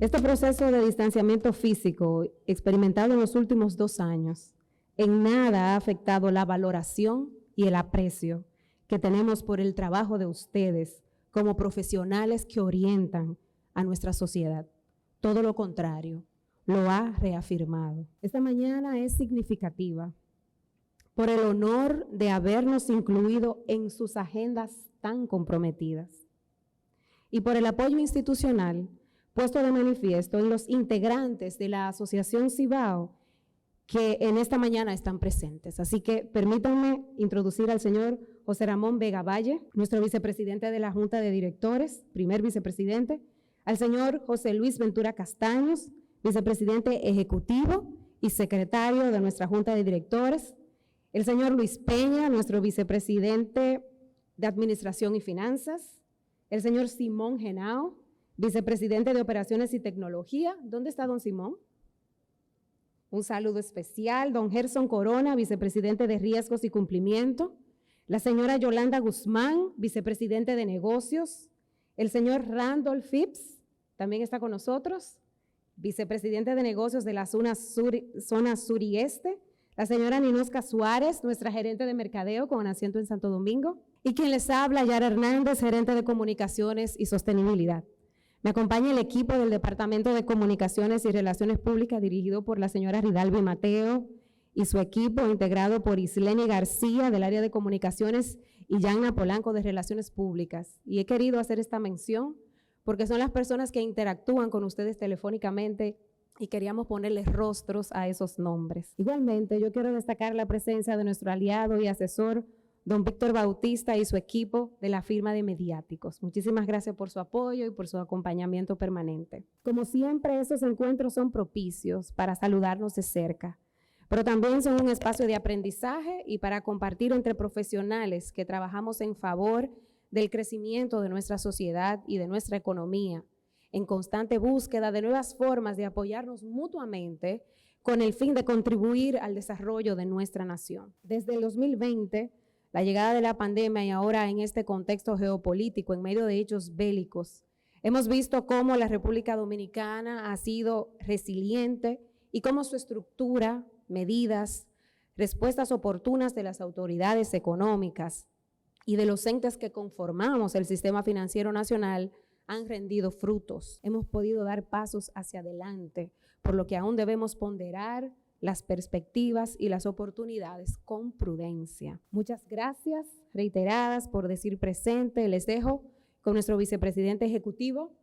Este proceso de distanciamiento físico experimentado en los últimos 2 años en nada ha afectado la valoración y el aprecio que tenemos por el trabajo de ustedes como profesionales que orientan a nuestra sociedad. Todo lo contrario, lo ha reafirmado. Esta mañana es significativa por el honor de habernos incluido en sus agendas tan comprometidas y por el apoyo institucional puesto de manifiesto en los integrantes de la Asociación Cibao que en esta mañana están presentes. Así que permítanme introducir al señor José Ramón Vega Valle, nuestro vicepresidente de la Junta de Directores, primer vicepresidente, al señor José Luis Ventura Castaños, vicepresidente ejecutivo y secretario de nuestra Junta de Directores, el señor Luis Peña, nuestro vicepresidente de Administración y Finanzas, el señor Simón Genao, vicepresidente de Operaciones y Tecnología. ¿Dónde está don Simón? Un saludo especial. Don Gerson Corona, vicepresidente de Riesgos y Cumplimiento. La señora Yolanda Guzmán, vicepresidente de Negocios. El señor Randolph Phipps, también está con nosotros, vicepresidente de Negocios de la zona sur y este. La señora Ninosca Suárez, nuestra gerente de mercadeo con asiento en Santo Domingo. Y quien les habla, Yara Hernández, gerente de Comunicaciones y Sostenibilidad. Me acompaña el equipo del Departamento de Comunicaciones y Relaciones Públicas dirigido por la señora Ridalvi Mateo y su equipo integrado por Isleni García del área de Comunicaciones y Yanna Polanco de Relaciones Públicas. Y he querido hacer esta mención porque son las personas que interactúan con ustedes telefónicamente y queríamos ponerles rostros a esos nombres. Igualmente, yo quiero destacar la presencia de nuestro aliado y asesor, don Víctor Bautista y su equipo de la firma de Mediáticos. Muchísimas gracias por su apoyo y por su acompañamiento permanente. Como siempre, estos encuentros son propicios para saludarnos de cerca, pero también son un espacio de aprendizaje y para compartir entre profesionales que trabajamos en favor del crecimiento de nuestra sociedad y de nuestra economía, en constante búsqueda de nuevas formas de apoyarnos mutuamente con el fin de contribuir al desarrollo de nuestra nación. Desde el 2020, la llegada de la pandemia y ahora en este contexto geopolítico en medio de hechos bélicos, hemos visto cómo la República Dominicana ha sido resiliente y cómo su estructura, medidas, respuestas oportunas de las autoridades económicas y de los entes que conformamos el sistema financiero nacional han rendido frutos. Hemos podido dar pasos hacia adelante, por lo que aún debemos ponderar las perspectivas y las oportunidades con prudencia. Muchas gracias reiteradas por decir presente. Les dejo con nuestro vicepresidente ejecutivo,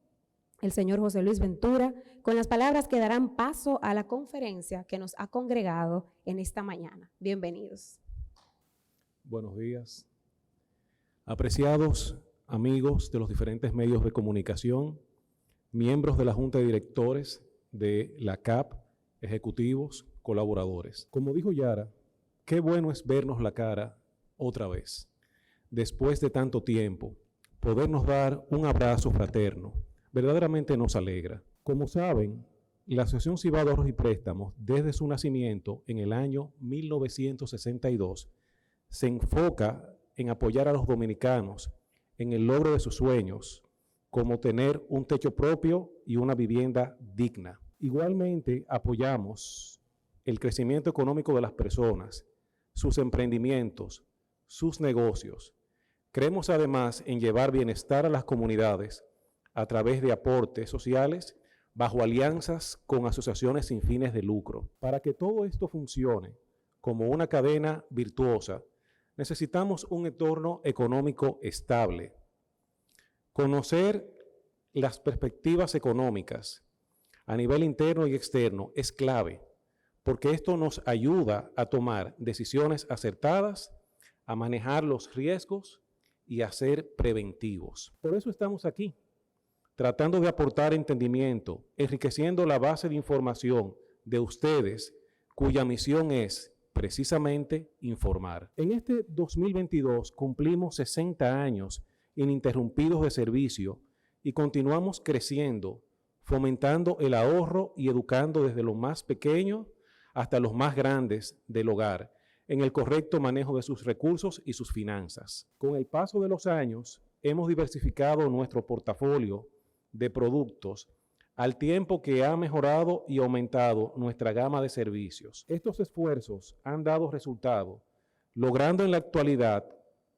el señor José Luis Ventura, con las palabras que darán paso a la conferencia que nos ha congregado en esta mañana. Bienvenidos. Buenos días. Apreciados amigos de los diferentes medios de comunicación, miembros de la Junta de Directores de la CAP, ejecutivos, colaboradores. Como dijo Yara, qué bueno es vernos la cara otra vez. Después de tanto tiempo, podernos dar un abrazo fraterno, verdaderamente nos alegra. Como saben, la Asociación Cibao de Ahorros y Préstamos, desde su nacimiento en el año 1962, se enfoca en apoyar a los dominicanos en el logro de sus sueños, como tener un techo propio y una vivienda digna. Igualmente, apoyamos el crecimiento económico de las personas, sus emprendimientos, sus negocios. Creemos además en llevar bienestar a las comunidades a través de aportes sociales bajo alianzas con asociaciones sin fines de lucro. Para que todo esto funcione como una cadena virtuosa, necesitamos un entorno económico estable. Conocer las perspectivas económicas a nivel interno y externo es clave, porque esto nos ayuda a tomar decisiones acertadas, a manejar los riesgos y a ser preventivos. Por eso estamos aquí, tratando de aportar entendimiento, enriqueciendo la base de información de ustedes, cuya misión es precisamente informar. En este 2022 cumplimos 60 años ininterrumpidos de servicio y continuamos creciendo, fomentando el ahorro y educando desde los más pequeños hasta los más grandes del hogar en el correcto manejo de sus recursos y sus finanzas. Con el paso de los años, hemos diversificado nuestro portafolio de productos al tiempo que ha mejorado y aumentado nuestra gama de servicios. Estos esfuerzos han dado resultado, logrando en la actualidad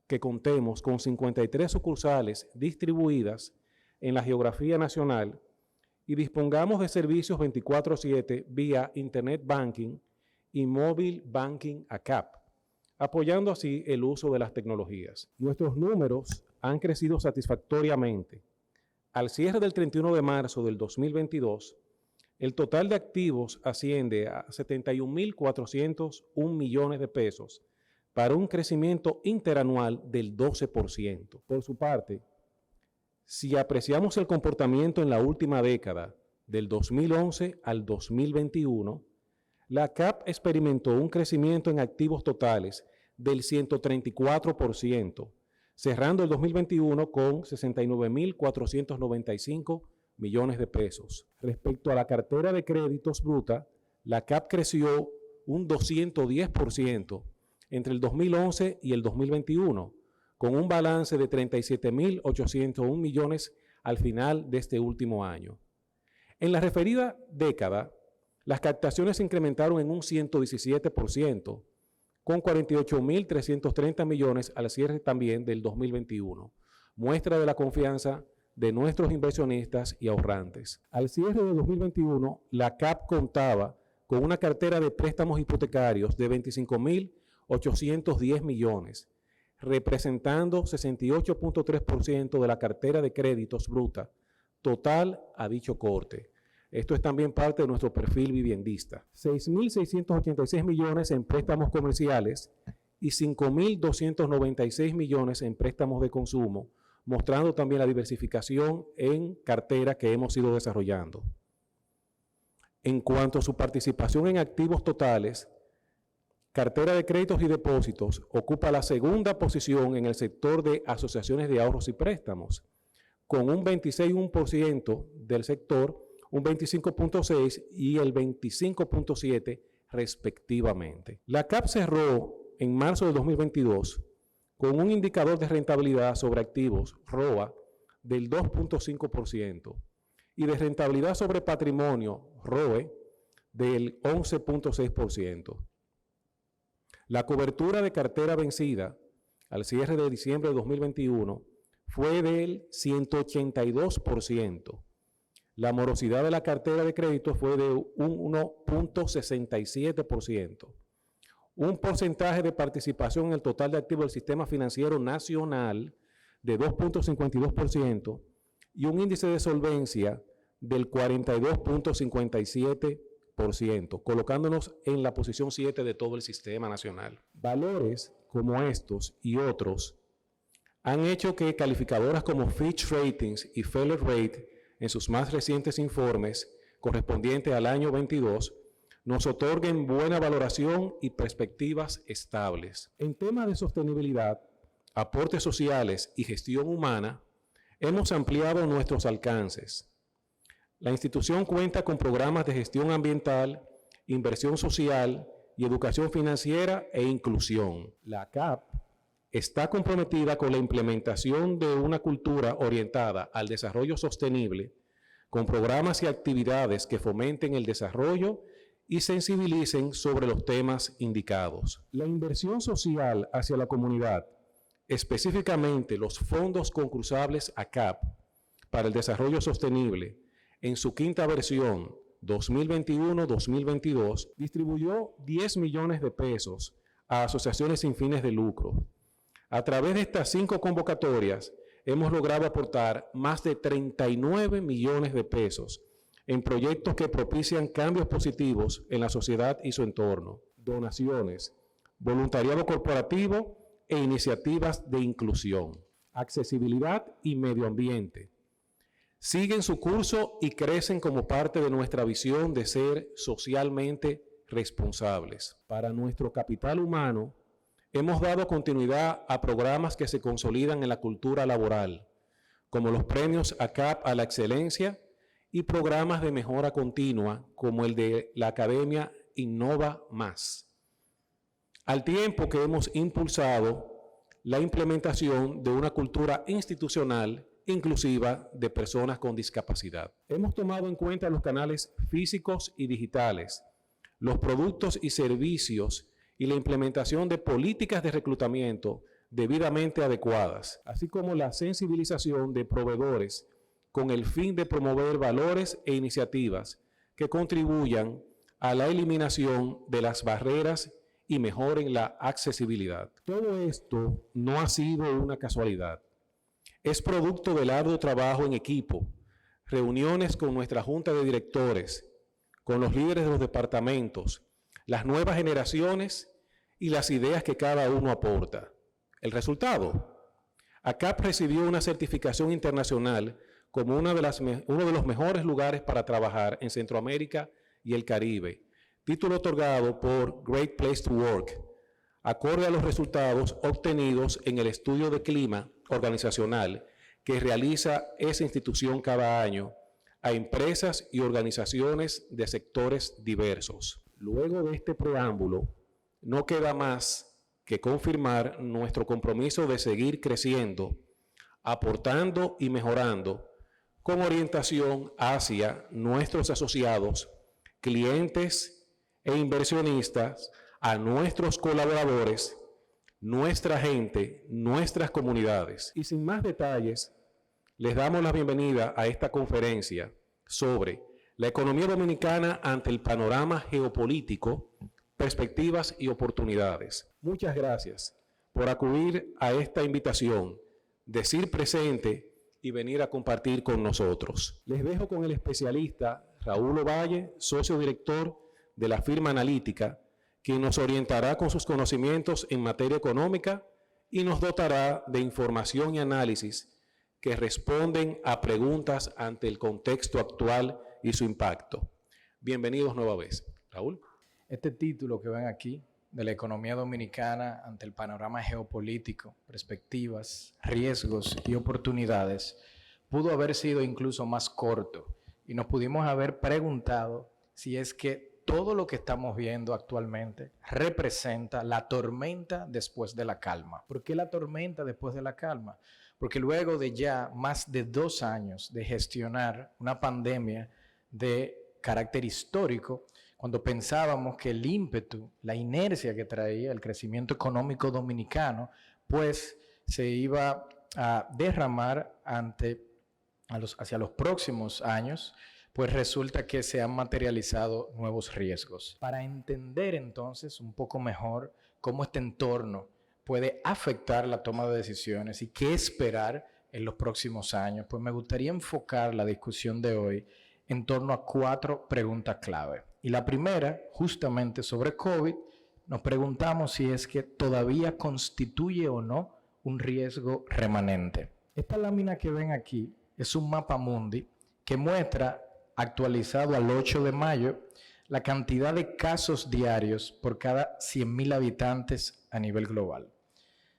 que contemos con 53 sucursales distribuidas en la geografía nacional y dispongamos de servicios 24/7 vía Internet Banking y Mobile Banking ACAP, apoyando así el uso de las tecnologías. Nuestros números han crecido satisfactoriamente. Al cierre del 31 de marzo del 2022, el total de activos asciende a 71.401 millones de pesos para un crecimiento interanual del 12%. Por su parte, si apreciamos el comportamiento en la última década, del 2011 al 2021, la CAP experimentó un crecimiento en activos totales del 134%, cerrando el 2021 con 69.495 millones de pesos. Respecto a la cartera de créditos bruta, la CAP creció un 210% entre el 2011 y el 2021, con un balance de 37.801 millones al final de este último año. En la referida década, las captaciones se incrementaron en un 117%, con 48.330 millones al cierre también del 2021, muestra de la confianza de nuestros inversionistas y ahorrantes. Al cierre de 2021, la CAP contaba con una cartera de préstamos hipotecarios de 25.810 millones, representando 68.3% de la cartera de créditos bruta total a dicho corte. Esto es también parte de nuestro perfil viviendista. 6.686 millones en préstamos comerciales y 5.296 millones en préstamos de consumo, mostrando también la diversificación en cartera que hemos ido desarrollando. En cuanto a su participación en activos totales, cartera de créditos y depósitos ocupa la segunda posición en el sector de asociaciones de ahorros y préstamos, con un 26.1% del sector, un 25.6% y el 25.7% respectivamente. La CAP cerró en marzo de 2022 con un indicador de rentabilidad sobre activos, ROA, del 2.5% y de rentabilidad sobre patrimonio, ROE, del 11.6%. La cobertura de cartera vencida al cierre de diciembre de 2021 fue del 182%. La morosidad de la cartera de crédito fue de un 1.67%. Un porcentaje de participación en el total de activos del sistema financiero nacional de 2.52% y un índice de solvencia del 42.57%, colocándonos en la posición 7 de todo el sistema nacional. Valores como estos y otros han hecho que calificadoras como Fitch Ratings y Feller Rate en sus más recientes informes correspondientes al año 22 nos otorguen buena valoración y perspectivas estables. En temas de sostenibilidad, aportes sociales y gestión humana, hemos ampliado nuestros alcances. La institución cuenta con programas de gestión ambiental, inversión social y educación financiera e inclusión. La CAP está comprometida con la implementación de una cultura orientada al desarrollo sostenible, con programas y actividades que fomenten el desarrollo y sensibilicen sobre los temas indicados. La inversión social hacia la comunidad, específicamente los fondos concursables ACAP para el desarrollo sostenible, en su quinta versión 2021-2022, distribuyó 10 millones de pesos a asociaciones sin fines de lucro. A través de estas 5 convocatorias, hemos logrado aportar más de 39 millones de pesos en proyectos que propician cambios positivos en la sociedad y su entorno, donaciones, voluntariado corporativo e iniciativas de inclusión, accesibilidad y medio ambiente. Siguen su curso y crecen como parte de nuestra visión de ser socialmente responsables. Para nuestro capital humano, hemos dado continuidad a programas que se consolidan en la cultura laboral, como los premios ACAP a la excelencia y programas de mejora continua, como el de la Academia Innova Más. Al tiempo que hemos impulsado la implementación de una cultura institucional inclusiva de personas con discapacidad. Hemos tomado en cuenta los canales físicos y digitales, los productos y servicios y la implementación de políticas de reclutamiento debidamente adecuadas, así como la sensibilización de proveedores con el fin de promover valores e iniciativas que contribuyan a la eliminación de las barreras y mejoren la accesibilidad. Todo esto no ha sido una casualidad. Es producto del arduo trabajo en equipo, reuniones con nuestra junta de directores, con los líderes de los departamentos, las nuevas generaciones y las ideas que cada uno aporta. El resultado: ACAP recibió una certificación internacional como uno de los mejores lugares para trabajar en Centroamérica y el Caribe, título otorgado por Great Place to Work, acorde a los resultados obtenidos en el estudio de clima organizacional que realiza esa institución cada año a empresas y organizaciones de sectores diversos. Luego de este preámbulo, no queda más que confirmar nuestro compromiso de seguir creciendo, aportando y mejorando con orientación hacia nuestros asociados, clientes e inversionistas, a nuestros colaboradores, nuestra gente, nuestras comunidades. Y sin más detalles, les damos la bienvenida a esta conferencia sobre la economía dominicana ante el panorama geopolítico, perspectivas y oportunidades. Muchas gracias por acudir a esta invitación, decir presente y venir a compartir con nosotros. Les dejo con el especialista Raúl Ovalle, socio director de la firma analítica, quien nos orientará con sus conocimientos en materia económica y nos dotará de información y análisis que responden a preguntas ante el contexto actual y su impacto. Bienvenidos nueva vez. Raúl. Este título que ven aquí, de la economía dominicana ante el panorama geopolítico, perspectivas, riesgos y oportunidades, pudo haber sido incluso más corto y nos pudimos haber preguntado si es que todo lo que estamos viendo actualmente representa la tormenta después de la calma. ¿Por qué la tormenta después de la calma? Porque luego de ya más de 2 años de gestionar una pandemia de carácter histórico, cuando pensábamos que el ímpetu, la inercia que traía el crecimiento económico dominicano, pues se iba a derramar hacia los próximos años, pues resulta que se han materializado nuevos riesgos. Para entender entonces un poco mejor cómo este entorno puede afectar la toma de decisiones y qué esperar en los próximos años, pues me gustaría enfocar la discusión de hoy en torno a 4 preguntas clave. Y la primera, justamente sobre COVID, nos preguntamos si es que todavía constituye o no un riesgo remanente. Esta lámina que ven aquí es un mapa mundi que muestra, actualizado al 8 de mayo, la cantidad de casos diarios por cada 100.000 habitantes a nivel global.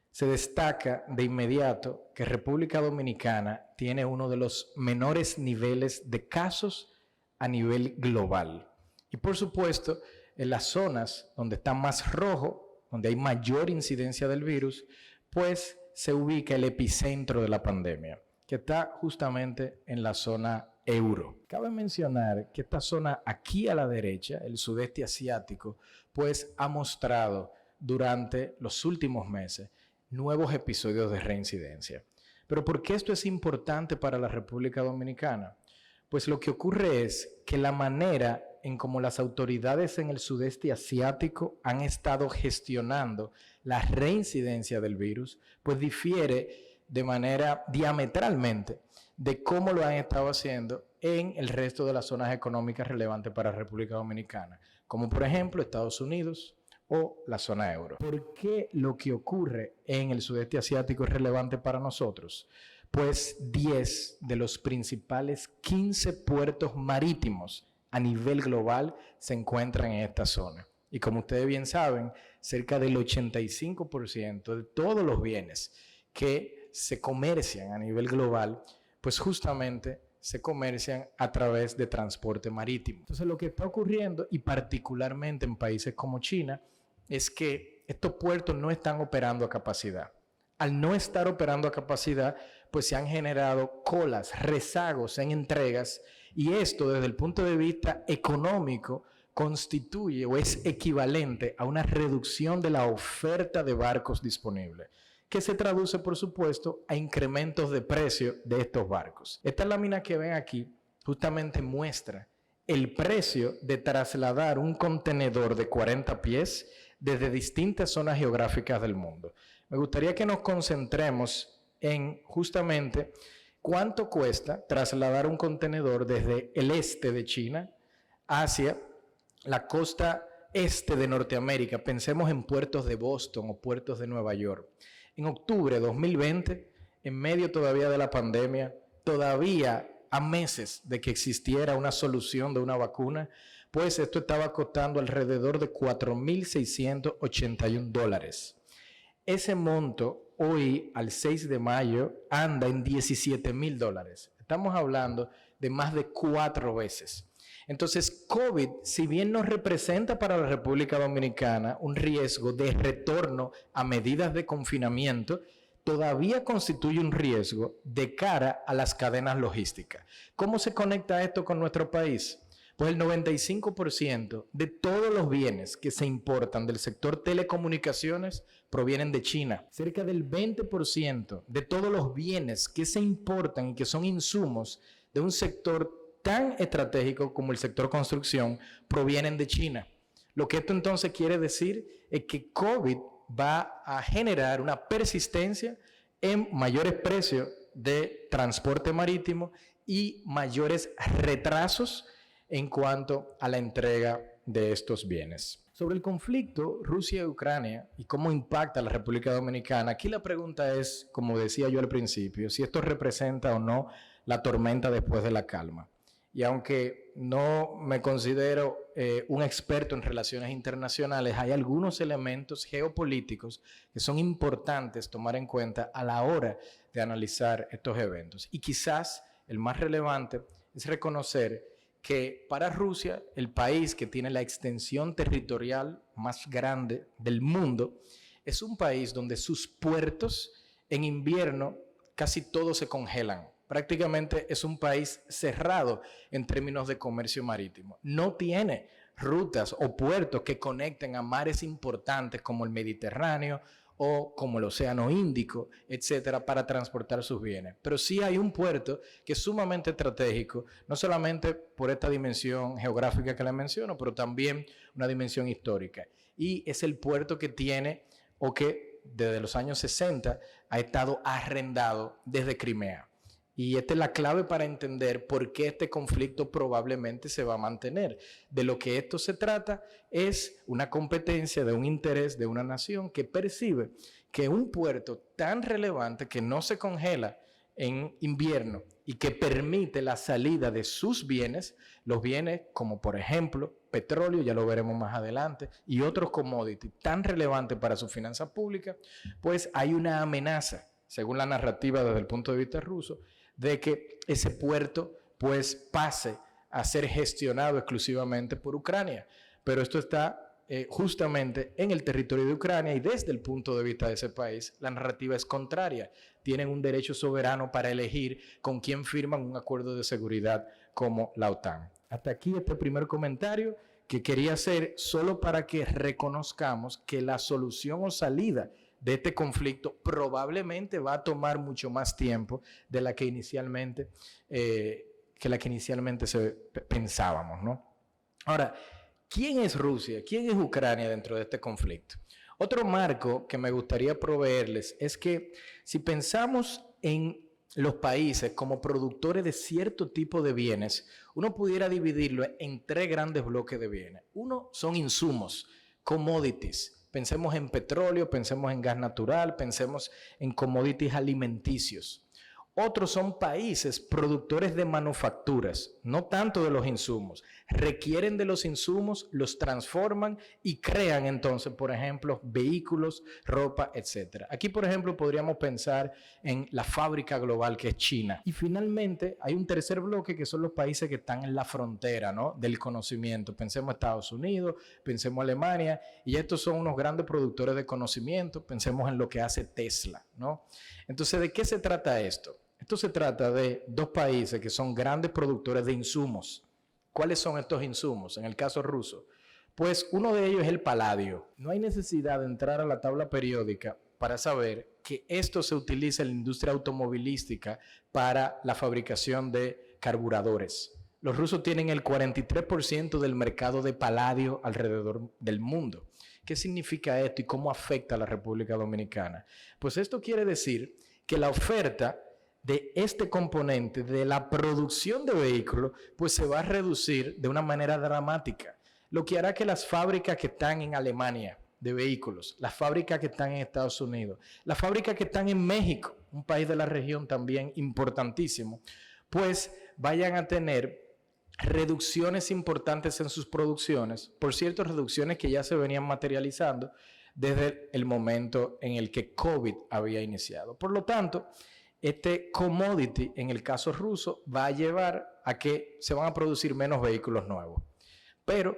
Se destaca de inmediato que República Dominicana tiene uno de los menores niveles de casos a nivel global. Y por supuesto, en las zonas donde está más rojo, donde hay mayor incidencia del virus, pues se ubica el epicentro de la pandemia, que está justamente en la zona euro. Cabe mencionar que esta zona aquí a la derecha, el sudeste asiático, pues ha mostrado durante los últimos meses nuevos episodios de reincidencia. Pero ¿por qué esto es importante para la República Dominicana? Pues lo que ocurre es que la manera en cómo las autoridades en el sudeste asiático han estado gestionando la reincidencia del virus, pues difiere de manera diametralmente de cómo lo han estado haciendo en el resto de las zonas económicas relevantes para la República Dominicana, como por ejemplo Estados Unidos o la zona euro. ¿Por qué lo que ocurre en el sudeste asiático es relevante para nosotros? Pues 10 de los principales 15 puertos marítimos a nivel global se encuentran en esta zona. Y como ustedes bien saben, cerca del 85% de todos los bienes que se comercian a nivel global, pues justamente se comercian a través de transporte marítimo. Entonces lo que está ocurriendo, y particularmente en países como China, es que estos puertos no están operando a capacidad. Al no estar operando a capacidad, pues se han generado colas, rezagos en entregas, y esto desde el punto de vista económico constituye o es equivalente a una reducción de la oferta de barcos disponibles, que se traduce, por supuesto, a incrementos de precio de estos barcos. Esta lámina que ven aquí justamente muestra el precio de trasladar un contenedor de 40 pies desde distintas zonas geográficas del mundo. Me gustaría que nos concentremos en justamente cuánto cuesta trasladar un contenedor desde el este de China hacia la costa este de Norteamérica. Pensemos en puertos de Boston o puertos de Nueva York. En octubre de 2020, en medio todavía de la pandemia, todavía a meses de que existiera una solución de una vacuna, pues esto estaba costando alrededor de $4,681. Ese monto hoy, al 6 de mayo, anda en $17,000. Estamos hablando de más de 4 veces. Entonces, COVID, si bien no representa para la República Dominicana un riesgo de retorno a medidas de confinamiento, todavía constituye un riesgo de cara a las cadenas logísticas. ¿Cómo se conecta esto con nuestro país? Pues el 95% de todos los bienes que se importan del sector telecomunicaciones provienen de China. Cerca del 20% de todos los bienes que se importan y que son insumos de un sector tan estratégico como el sector construcción provienen de China. Lo que esto entonces quiere decir es que COVID va a generar una persistencia en mayores precios de transporte marítimo y mayores retrasos en cuanto a la entrega de estos bienes. Sobre el conflicto Rusia y Ucrania y cómo impacta a la República Dominicana, aquí la pregunta es, como decía yo al principio, si esto representa o no la tormenta después de la calma. Y aunque no me considero un experto en relaciones internacionales, hay algunos elementos geopolíticos que son importantes tomar en cuenta a la hora de analizar estos eventos. Y quizás el más relevante es reconocer que para Rusia, el país que tiene la extensión territorial más grande del mundo, es un país donde sus puertos en invierno casi todos se congelan. Prácticamente es un país cerrado en términos de comercio marítimo. No tiene rutas o puertos que conecten a mares importantes como el Mediterráneo o como el Océano Índico, etcétera, para transportar sus bienes. Pero sí hay un puerto que es sumamente estratégico, no solamente por esta dimensión geográfica que le menciono, pero también una dimensión histórica. Y es el puerto que tiene o que desde los años 60 ha estado arrendado desde Crimea. Y esta es la clave para entender por qué este conflicto probablemente se va a mantener. De lo que esto se trata es una competencia de un interés de una nación que percibe que un puerto tan relevante que no se congela en invierno y que permite la salida de sus bienes, los bienes como por ejemplo petróleo, ya lo veremos más adelante, y otros commodities tan relevantes para su finanza pública, pues hay una amenaza, según la narrativa desde el punto de vista ruso, de que ese puerto pues pase a ser gestionado exclusivamente por Ucrania. Pero esto está justamente en el territorio de Ucrania y desde el punto de vista de ese país la narrativa es contraria. Tienen un derecho soberano para elegir con quién firman un acuerdo de seguridad como la OTAN. Hasta aquí este primer comentario que quería hacer solo para que reconozcamos que la solución o salida de este conflicto probablemente va a tomar mucho más tiempo de la que inicialmente, pensábamos, ¿no? Ahora, ¿quién es Rusia? ¿Quién es Ucrania dentro de este conflicto? Otro marco que me gustaría proveerles es que si pensamos en los países como productores de cierto tipo de bienes, uno pudiera dividirlo en 3 grandes bloques de bienes. Uno son insumos, commodities. Pensemos en petróleo, pensemos en gas natural, pensemos en commodities alimenticios. Otros son países productores de manufacturas, no tanto de los insumos. Requieren de los insumos, los transforman y crean entonces, por ejemplo, vehículos, ropa, etc. Aquí, por ejemplo, podríamos pensar en la fábrica global que es China. Y finalmente hay un tercer bloque que son los países que están en la frontera, ¿no?, del conocimiento. Pensemos Estados Unidos, pensemos Alemania, y estos son unos grandes productores de conocimiento. Pensemos en lo que hace Tesla, ¿no? Entonces, ¿de qué se trata esto? Esto se trata de dos países que son grandes productores de insumos. ¿Cuáles son estos insumos? En el caso ruso, pues uno de ellos es el paladio. No hay necesidad de entrar a la tabla periódica para saber que esto se utiliza en la industria automovilística para la fabricación de carburadores. Los rusos tienen el 43% del mercado de paladio alrededor del mundo. ¿Qué significa esto y cómo afecta a la República Dominicana? Pues esto quiere decir que la oferta de este componente de la producción de vehículos pues se va a reducir de una manera dramática, lo que hará que las fábricas que están en Alemania de vehículos, las fábricas que están en Estados Unidos, las fábricas que están en México, un país de la región también importantísimo, pues vayan a tener reducciones importantes en sus producciones, por cierto, reducciones que ya se venían materializando desde el momento en el que COVID había iniciado. Por lo tanto, este commodity, en el caso ruso, va a llevar a que se van a producir menos vehículos nuevos. Pero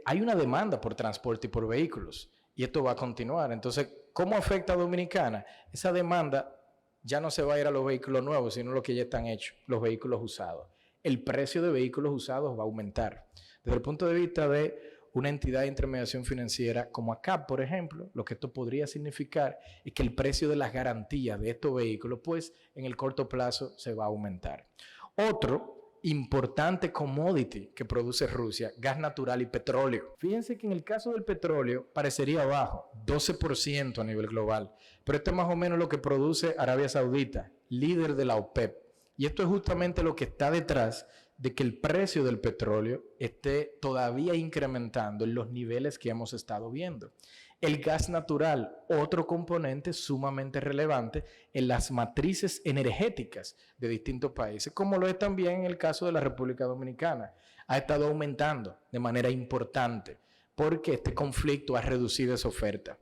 hay una demanda por transporte y por vehículos, y esto va a continuar. Entonces, ¿cómo afecta a Dominicana? Esa demanda ya no se va a ir a los vehículos nuevos, sino los que ya están hechos, los vehículos usados. El precio de vehículos usados va a aumentar. Desde el punto de vista de una entidad de intermediación financiera como ACAP, por ejemplo, lo que esto podría significar es que el precio de las garantías de estos vehículos, pues en el corto plazo se va a aumentar. Otro importante commodity que produce Rusia, gas natural y petróleo. Fíjense que en el caso del petróleo parecería bajo, 12% a nivel global, pero esto es más o menos lo que produce Arabia Saudita, líder de la OPEP. Y esto es justamente lo que está detrás de que el precio del petróleo esté todavía incrementando en los niveles que hemos estado viendo. El gas natural, otro componente sumamente relevante en las matrices energéticas de distintos países, como lo es también en el caso de la República Dominicana. Ha estado aumentando de manera importante porque este conflicto ha reducido esa oferta.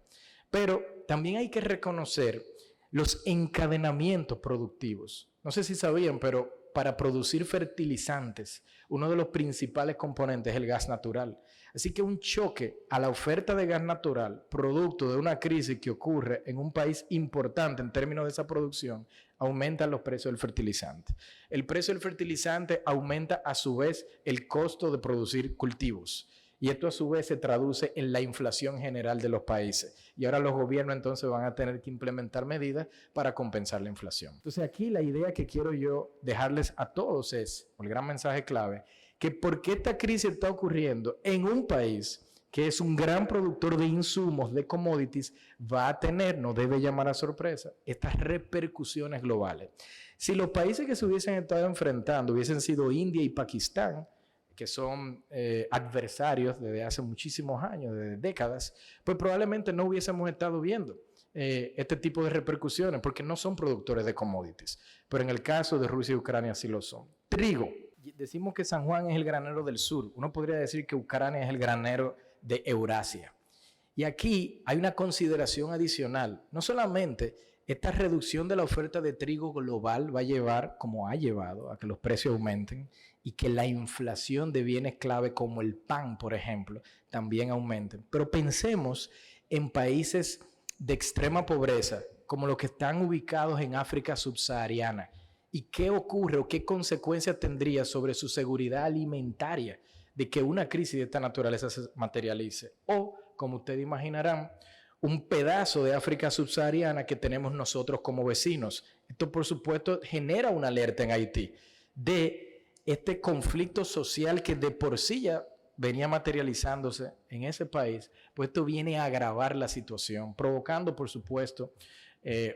Pero también hay que reconocer los encadenamientos productivos. No sé si sabían, pero para producir fertilizantes, uno de los principales componentes es el gas natural. Así que un choque a la oferta de gas natural, producto de una crisis que ocurre en un país importante en términos de esa producción, aumenta los precios del fertilizante. El precio del fertilizante aumenta a su vez el costo de producir cultivos. Y esto a su vez se traduce en la inflación general de los países. Y ahora los gobiernos entonces van a tener que implementar medidas para compensar la inflación. Entonces aquí la idea que quiero yo dejarles a todos es, el gran mensaje clave, que por qué esta crisis está ocurriendo en un país que es un gran productor de insumos, de commodities, va a tener, no debe llamar a sorpresa, estas repercusiones globales. Si los países que se hubiesen estado enfrentando hubiesen sido India y Pakistán, que son adversarios desde hace muchísimos años, desde décadas, pues probablemente no hubiésemos estado viendo este tipo de repercusiones, porque no son productores de commodities. Pero en el caso de Rusia y Ucrania sí lo son. Trigo. Decimos que San Juan es el granero del sur. Uno podría decir que Ucrania es el granero de Eurasia. Y aquí hay una consideración adicional. No solamente esta reducción de la oferta de trigo global va a llevar, como ha llevado, a que los precios aumenten y que la inflación de bienes clave como el pan, por ejemplo, también aumenten. Pero pensemos en países de extrema pobreza, como los que están ubicados en África subsahariana. ¿Y qué ocurre o qué consecuencias tendría sobre su seguridad alimentaria de que una crisis de esta naturaleza se materialice? O, como ustedes imaginarán, un pedazo de África subsahariana que tenemos nosotros como vecinos. Esto, por supuesto, genera una alerta en Haití de este conflicto social que de por sí ya venía materializándose en ese país, pues esto viene a agravar la situación, provocando, por supuesto,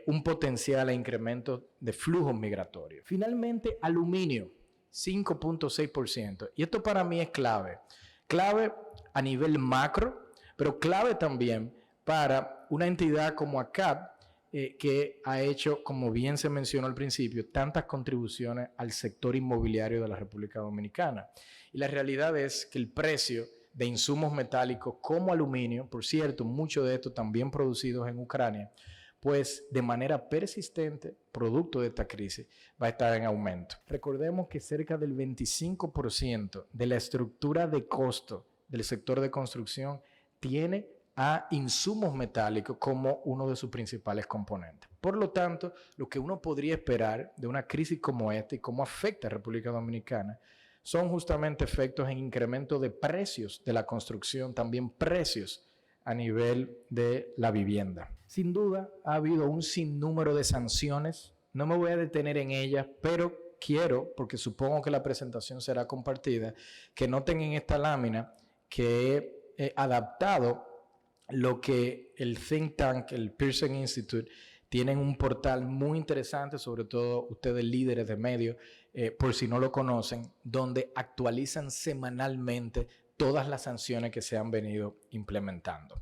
un potencial incremento de flujos migratorios. Finalmente, aluminio, 5.6%. Y esto para mí es clave. Clave a nivel macro, pero clave también para una entidad como ACAP, que ha hecho, como bien se mencionó al principio, tantas contribuciones al sector inmobiliario de la República Dominicana. Y la realidad es que el precio de insumos metálicos como aluminio, por cierto, muchos de estos también producidos en Ucrania, pues de manera persistente, producto de esta crisis, va a estar en aumento. Recordemos que cerca del 25% de la estructura de costo del sector de construcción tiene a insumos metálicos como uno de sus principales componentes. Por lo tanto, lo que uno podría esperar de una crisis como esta y cómo afecta a República Dominicana son justamente efectos en incremento de precios de la construcción, también precios a nivel de la vivienda. Sin duda, ha habido un sinnúmero de sanciones. No me voy a detener en ellas, pero quiero, porque supongo que la presentación será compartida, que noten en esta lámina que he adaptado lo que el think tank, el Pearson Institute, tienen un portal muy interesante, sobre todo ustedes líderes de medios, por si no lo conocen, donde actualizan semanalmente todas las sanciones que se han venido implementando.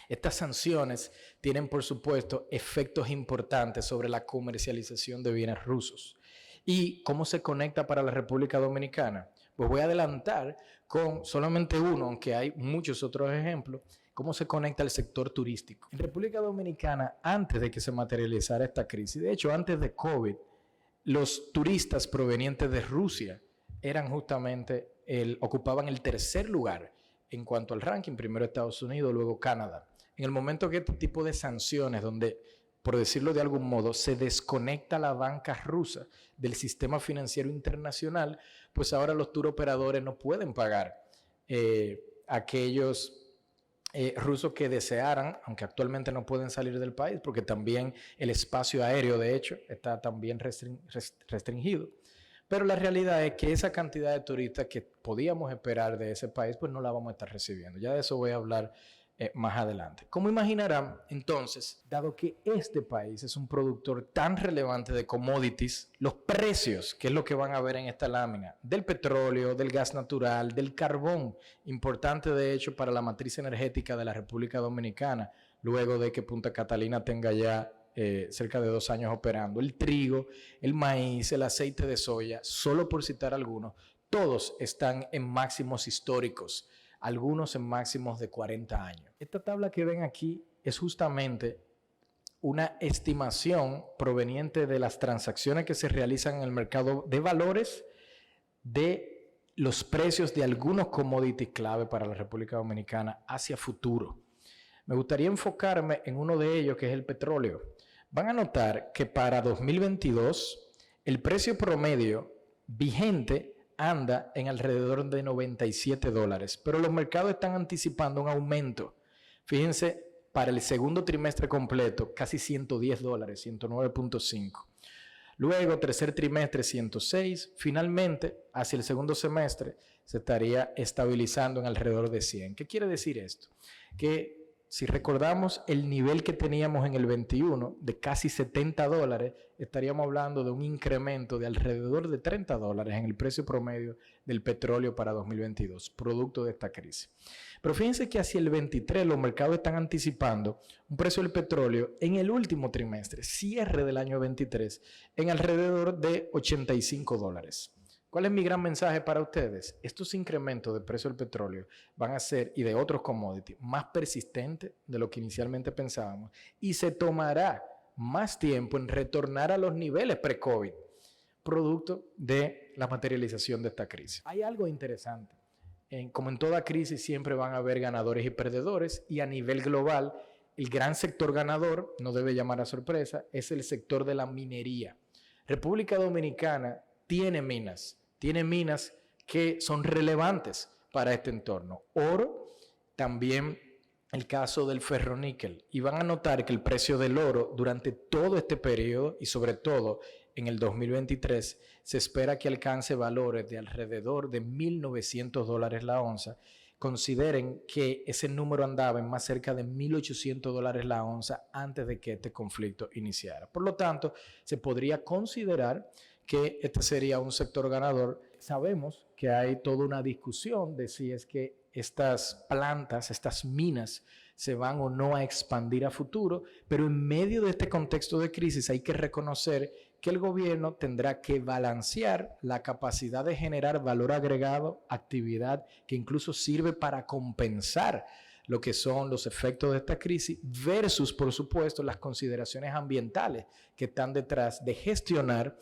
Estas sanciones tienen, por supuesto, efectos importantes sobre la comercialización de bienes rusos. ¿Y cómo se conecta para la República Dominicana? Pues voy a adelantar con solamente uno, aunque hay muchos otros ejemplos, cómo se conecta el sector turístico. En República Dominicana, antes de que se materializara esta crisis, de hecho, antes de COVID, los turistas provenientes de Rusia eran justamente ocupaban el tercer lugar en cuanto al ranking, primero Estados Unidos, luego Canadá. En el momento que este tipo de sanciones, donde, por decirlo de algún modo, se desconecta la banca rusa del sistema financiero internacional, pues ahora los tour operadores no pueden pagar aquellos rusos que desearan, aunque actualmente no pueden salir del país, porque también el espacio aéreo, de hecho, está también restringido. Pero la realidad es que esa cantidad de turistas que podíamos esperar de ese país, pues no la vamos a estar recibiendo. Ya de eso voy a hablar más adelante. Como imaginarán, entonces, dado que este país es un productor tan relevante de commodities, los precios, que es lo que van a ver en esta lámina, del petróleo, del gas natural, del carbón, importante de hecho para la matriz energética de la República Dominicana, luego de que Punta Catalina tenga ya cerca de 2 años operando, el trigo, el maíz, el aceite de soya, solo por citar algunos, todos están en máximos históricos, algunos en máximos de 40 años. Esta tabla que ven aquí es justamente una estimación proveniente de las transacciones que se realizan en el mercado de valores de los precios de algunos commodities clave para la República Dominicana hacia futuro. Me gustaría enfocarme en uno de ellos, que es el petróleo. Van a notar que para 2022 el precio promedio vigente anda en alrededor de $97, pero los mercados están anticipando un aumento. Fíjense, para el segundo trimestre completo, casi $110, 109.5. Luego, tercer trimestre, 106. Finalmente, hacia el segundo semestre, se estaría estabilizando en alrededor de 100. ¿Qué quiere decir esto? Que si recordamos el nivel que teníamos en el 21 de casi $70, estaríamos hablando de un incremento de alrededor de $30 en el precio promedio del petróleo para 2022, producto de esta crisis. Pero fíjense que hacia el 23 los mercados están anticipando un precio del petróleo en el último trimestre, cierre del año 23, en alrededor de $85. ¿Cuál es mi gran mensaje para ustedes? Estos incrementos de precio del petróleo van a ser, y de otros commodities, más persistentes de lo que inicialmente pensábamos, y se tomará más tiempo en retornar a los niveles pre-COVID, producto de la materialización de esta crisis. Hay algo interesante. Como en toda crisis siempre van a haber ganadores y perdedores, y a nivel global el gran sector ganador, no debe llamar a sorpresa, es el sector de la minería. República Dominicana tiene minas que son relevantes para este entorno. Oro, también el caso del ferroníquel. Y van a notar que el precio del oro durante todo este periodo y sobre todo en el 2023 se espera que alcance valores de alrededor de $1,900 la onza. Consideren que ese número andaba en más cerca de $1,800 la onza antes de que este conflicto iniciara. Por lo tanto, se podría considerar que este sería un sector ganador. Sabemos que hay toda una discusión de si es que estas plantas, estas minas, se van o no a expandir a futuro, pero en medio de este contexto de crisis hay que reconocer que el gobierno tendrá que balancear la capacidad de generar valor agregado, actividad que incluso sirve para compensar lo que son los efectos de esta crisis versus, por supuesto, las consideraciones ambientales que están detrás de gestionar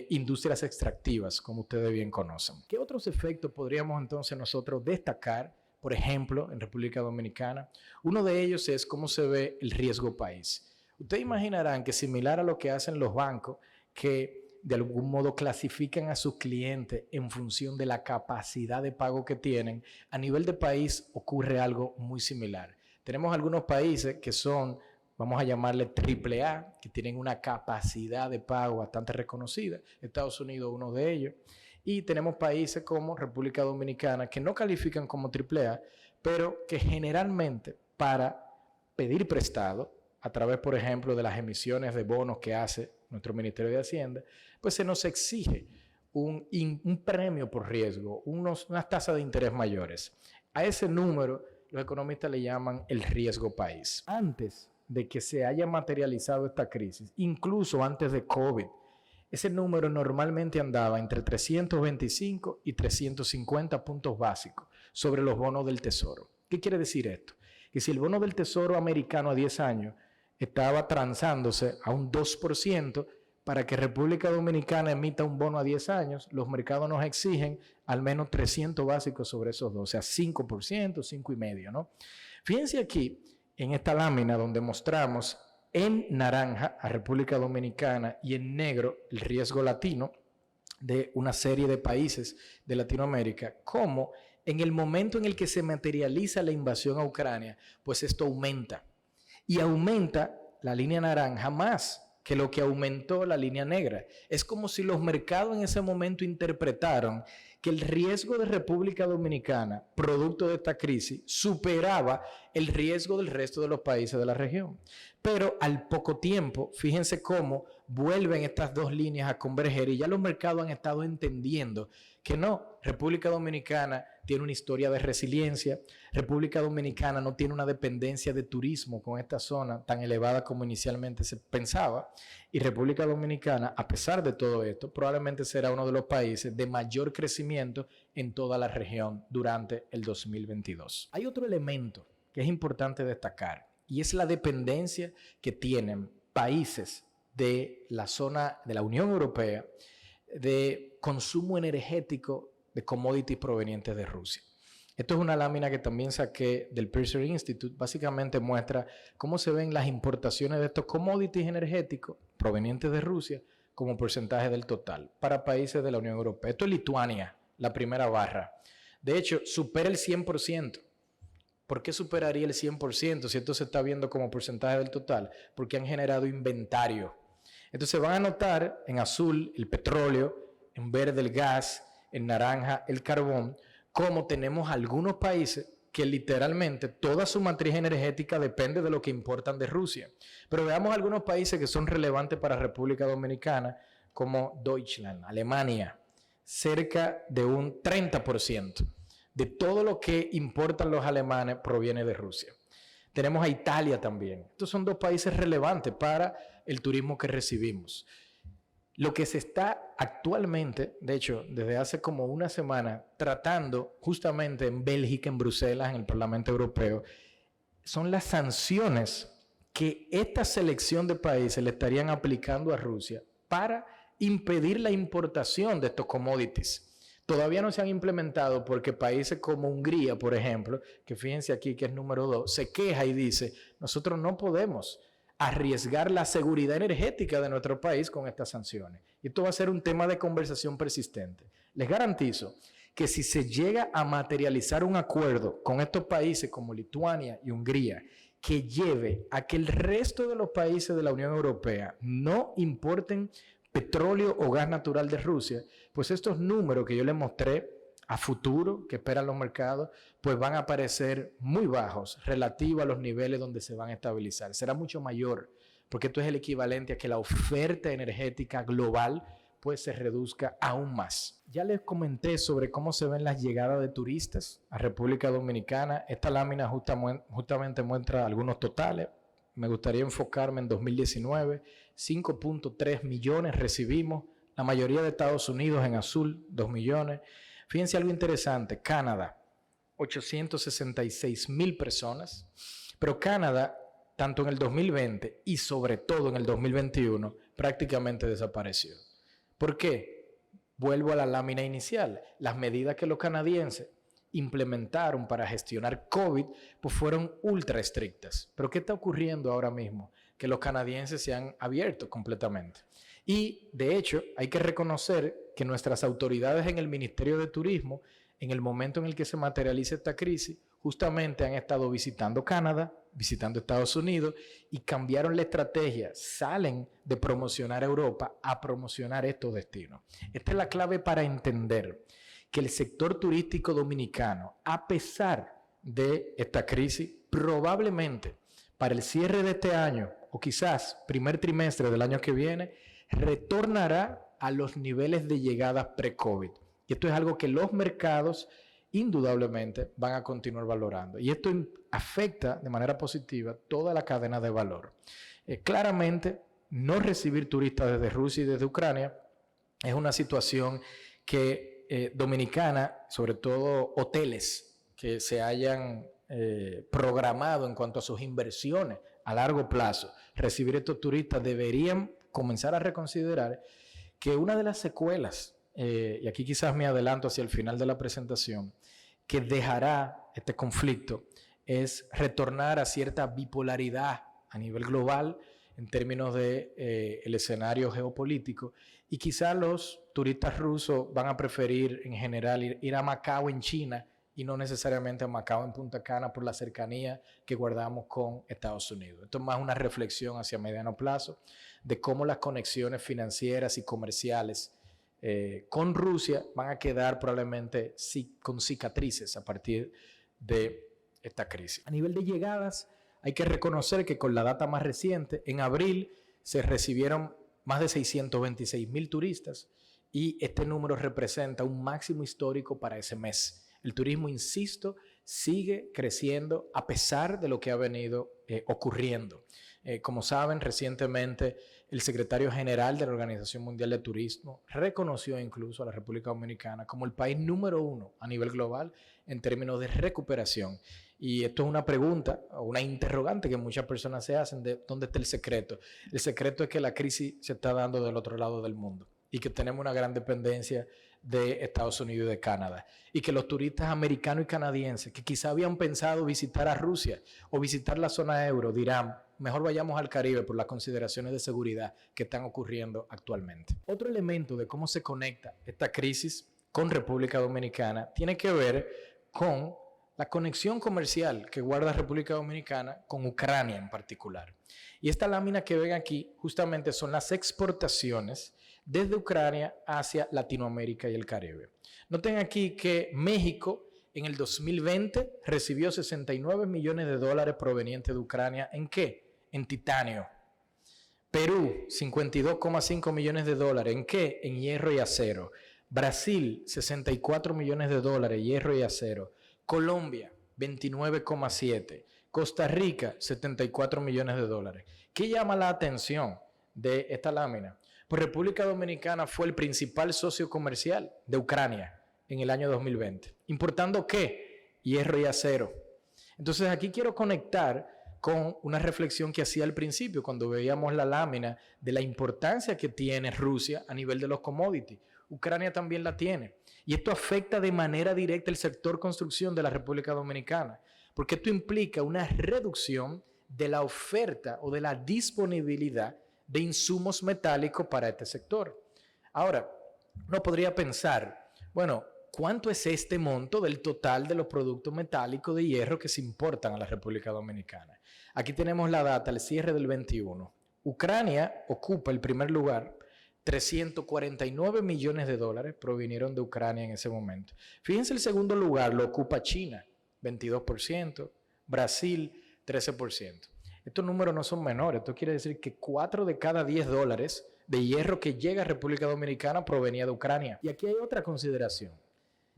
industrias extractivas, como ustedes bien conocen. ¿Qué otros efectos podríamos entonces nosotros destacar por ejemplo, en República Dominicana. Uno de ellos es cómo se ve el riesgo país. Ustedes imaginarán que similar a lo que hacen los bancos, que de algún modo clasifican a sus clientes en función de la capacidad de pago que tienen, a nivel de país ocurre algo muy similar. Tenemos algunos países que son, vamos a llamarle AAA, que tienen una capacidad de pago bastante reconocida. Estados Unidos uno de ellos. Y tenemos países como República Dominicana que no califican como AAA, pero que generalmente para pedir prestado, a través, por ejemplo, de las emisiones de bonos que hace nuestro Ministerio de Hacienda, pues se nos exige un premio por riesgo, unas tasas de interés mayores. A ese número los economistas le llaman el riesgo país. Antes de que se haya materializado esta crisis, incluso antes de COVID, ese número normalmente andaba entre 325 y 350 puntos básicos sobre los bonos del Tesoro. ¿Qué quiere decir esto? Que si el bono del Tesoro americano a 10 años estaba transándose a un 2%, para que República Dominicana emita un bono a 10 años, los mercados nos exigen al menos 300 básicos sobre esos dos, o sea, 5%, 5,5%, ¿no? Fíjense aquí, en esta lámina donde mostramos en naranja a República Dominicana y en negro el riesgo latino de una serie de países de Latinoamérica, cómo en el momento en el que se materializa la invasión a Ucrania, pues esto aumenta. Y aumenta la línea naranja más que lo que aumentó la línea negra. Es como si los mercados en ese momento interpretaron que el riesgo de República Dominicana, producto de esta crisis, superaba el riesgo del resto de los países de la región. Pero al poco tiempo, fíjense cómo vuelven estas dos líneas a converger y ya los mercados han estado entendiendo que no, República Dominicana tiene una historia de resiliencia, República Dominicana no tiene una dependencia de turismo con esta zona tan elevada como inicialmente se pensaba, y República Dominicana, a pesar de todo esto, probablemente será uno de los países de mayor crecimiento en toda la región durante el 2022. Hay otro elemento que es importante destacar, y es la dependencia que tienen países de la zona de la Unión Europea de consumo energético de commodities provenientes de Rusia. Esto es una lámina que también saqué del Pearson Institute. Básicamente muestra cómo se ven las importaciones de estos commodities energéticos provenientes de Rusia como porcentaje del total para países de la Unión Europea. Esto es Lituania, la primera barra. De hecho, supera el 100%. ¿Por qué superaría el 100% si esto se está viendo como porcentaje del total? Porque han generado inventario. Entonces van a notar en azul el petróleo, en verde el gas, en naranja el carbón, como tenemos algunos países que literalmente toda su matriz energética depende de lo que importan de Rusia. Pero veamos algunos países que son relevantes para República Dominicana, como Deutschland, Alemania, cerca de un 30% de todo lo que importan los alemanes proviene de Rusia. Tenemos a Italia también. Estos son dos países relevantes para el turismo que recibimos. Lo que se está actualmente, de hecho, desde hace como una semana, tratando justamente en Bélgica, en Bruselas, en el Parlamento Europeo, son las sanciones que esta selección de países le estarían aplicando a Rusia para impedir la importación de estos commodities. Todavía no se han implementado porque países como Hungría, por ejemplo, que fíjense aquí que es número 2, se queja y dice, nosotros no podemos arriesgar la seguridad energética de nuestro país con estas sanciones. Y esto va a ser un tema de conversación persistente. Les garantizo que si se llega a materializar un acuerdo con estos países como Lituania y Hungría, que lleve a que el resto de los países de la Unión Europea no importen petróleo o gas natural de Rusia, pues estos números que yo les mostré a futuro que esperan los mercados, pues van a parecer muy bajos relativos a los niveles donde se van a estabilizar. Será mucho mayor, porque esto es el equivalente a que la oferta energética global pues se reduzca aún más. Ya les comenté sobre cómo se ven las llegadas de turistas a República Dominicana. Esta lámina justamente muestra algunos totales. Me gustaría enfocarme en 2019. 5.3 millones recibimos, la mayoría de Estados Unidos en azul, 2 millones. Fíjense algo interesante, Canadá, 866,000 personas, pero Canadá, tanto en el 2020 y sobre todo en el 2021, prácticamente desapareció. ¿Por qué? Vuelvo a la lámina inicial. Las medidas que los canadienses implementaron para gestionar COVID, pues fueron ultra estrictas. Pero ¿qué está ocurriendo ahora mismo? Que los canadienses se han abierto completamente. Y, de hecho, hay que reconocer que nuestras autoridades en el Ministerio de Turismo, en el momento en el que se materializa esta crisis, justamente han estado visitando Canadá, visitando Estados Unidos y cambiaron la estrategia. Salen de promocionar Europa a promocionar estos destinos. Esta es la clave para entender que el sector turístico dominicano, a pesar de esta crisis, probablemente para el cierre de este año o quizás primer trimestre del año que viene, retornará a los niveles de llegada pre-COVID. Y esto es algo que los mercados indudablemente van a continuar valorando. Y esto afecta de manera positiva toda la cadena de valor. Claramente, no recibir turistas desde Rusia y desde Ucrania es una situación que dominicana, sobre todo hoteles que se hayan programado en cuanto a sus inversiones a largo plazo, recibir estos turistas deberían comenzar a reconsiderar que una de las secuelas, y aquí quizás me adelanto hacia el final de la presentación, que dejará este conflicto es retornar a cierta bipolaridad a nivel global en términos de el escenario geopolítico, y quizás los turistas rusos van a preferir en general ir a Macao en China y no necesariamente a Macao en Punta Cana por la cercanía que guardamos con Estados Unidos. Esto es más una reflexión hacia mediano plazo de cómo las conexiones financieras y comerciales con Rusia van a quedar probablemente con cicatrices a partir de esta crisis. A nivel de llegadas, hay que reconocer que con la data más reciente, en abril se recibieron más de 626,000 turistas y este número representa un máximo histórico para ese mes. El turismo, insisto, sigue creciendo a pesar de lo que ha venido ocurriendo. Como saben, recientemente el secretario general de la Organización Mundial de Turismo reconoció incluso a la República Dominicana como el país número 1 a nivel global en términos de recuperación. Y esto es una pregunta o una interrogante que muchas personas se hacen de dónde está el secreto. El secreto es que la crisis se está dando del otro lado del mundo y que tenemos una gran dependencia de Estados Unidos y de Canadá, y que los turistas americanos y canadienses que quizá habían pensado visitar a Rusia o visitar la zona euro dirán, mejor vayamos al Caribe por las consideraciones de seguridad que están ocurriendo actualmente. Otro elemento de cómo se conecta esta crisis con República Dominicana tiene que ver con la conexión comercial que guarda República Dominicana con Ucrania en particular. Y esta lámina que ven aquí justamente son las exportaciones desde Ucrania hacia Latinoamérica y el Caribe. Noten aquí que México en el 2020 recibió 69 millones de dólares provenientes de Ucrania. ¿En qué? En titanio. Perú, 52,5 millones de dólares. ¿En qué? En hierro y acero. Brasil, 64 millones de dólares, hierro y acero. Colombia, 29,7. Costa Rica, 74 millones de dólares. ¿Qué llama la atención de esta lámina? Pues República Dominicana fue el principal socio comercial de Ucrania en el año 2020. ¿Importando qué? Hierro y acero. Entonces aquí quiero conectar con una reflexión que hacía al principio cuando veíamos la lámina de la importancia que tiene Rusia a nivel de los commodities. Ucrania también la tiene. Y esto afecta de manera directa el sector construcción de la República Dominicana, porque esto implica una reducción de la oferta o de la disponibilidad de insumos metálicos para este sector. Ahora, uno podría pensar, bueno, ¿cuánto es este monto del total de los productos metálicos de hierro que se importan a la República Dominicana? Aquí tenemos la data, el cierre del 21. Ucrania ocupa el primer lugar. 349 millones de dólares provinieron de Ucrania en ese momento. Fíjense, el segundo lugar lo ocupa China, 22%, Brasil, 13%. Estos números no son menores. Esto quiere decir que 4 de cada 10 dólares de hierro que llega a República Dominicana provenía de Ucrania. Y aquí hay otra consideración.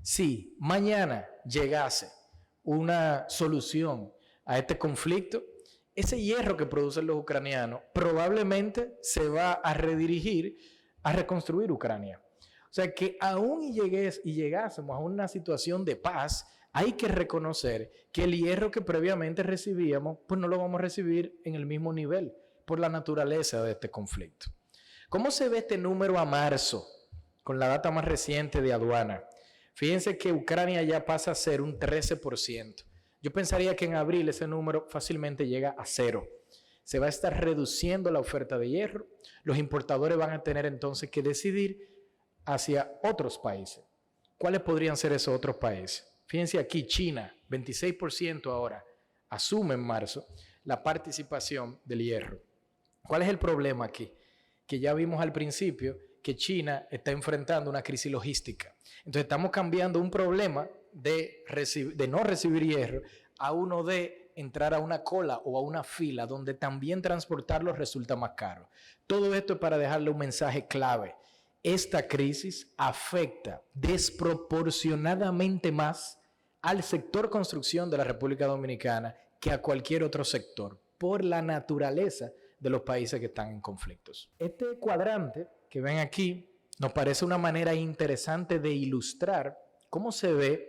Si mañana llegase una solución a este conflicto, ese hierro que producen los ucranianos probablemente se va a redirigir a reconstruir Ucrania. O sea que aún y llegásemos a una situación de paz, hay que reconocer que el hierro que previamente recibíamos, pues no lo vamos a recibir en el mismo nivel por la naturaleza de este conflicto. ¿Cómo se ve este número a marzo con la data más reciente de aduana? Fíjense que Ucrania ya pasa a ser un 13%. Yo pensaría que en abril ese número fácilmente llega a 0. Se va a estar reduciendo la oferta de hierro. Los importadores van a tener entonces que decidir hacia otros países. ¿Cuáles podrían ser esos otros países? Fíjense aquí, China, 26% ahora, asume en marzo la participación del hierro. ¿Cuál es el problema aquí? Que ya vimos al principio que China está enfrentando una crisis logística. Entonces estamos cambiando un problema de no recibir hierro a uno de entrar a una cola o a una fila donde también transportarlo resulta más caro. Todo esto es para dejarle un mensaje clave. Esta crisis afecta desproporcionadamente más al sector construcción de la República Dominicana que a cualquier otro sector, por la naturaleza de los países que están en conflictos. Este cuadrante que ven aquí nos parece una manera interesante de ilustrar cómo se ve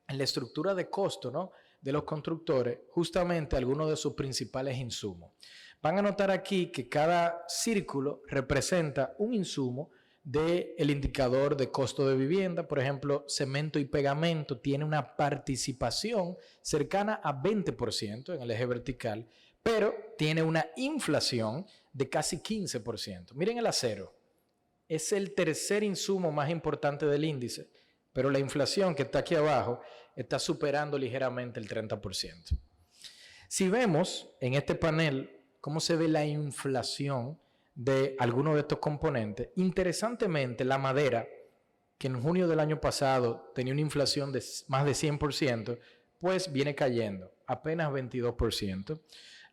en la estructura de costo, ¿no?, de los constructores, justamente algunos de sus principales insumos. Van a notar aquí que cada círculo representa un insumo del indicador de costo de vivienda. Por ejemplo, cemento y pegamento tiene una participación cercana a 20% en el eje vertical, pero tiene una inflación de casi 15%. Miren el acero. Es el tercer insumo más importante del índice, pero la inflación que está aquí abajo está superando ligeramente el 30%. Si vemos en este panel cómo se ve la inflación de algunos de estos componentes, interesantemente la madera, que en junio del año pasado tenía una inflación de más de 100%, pues viene cayendo, apenas 22%.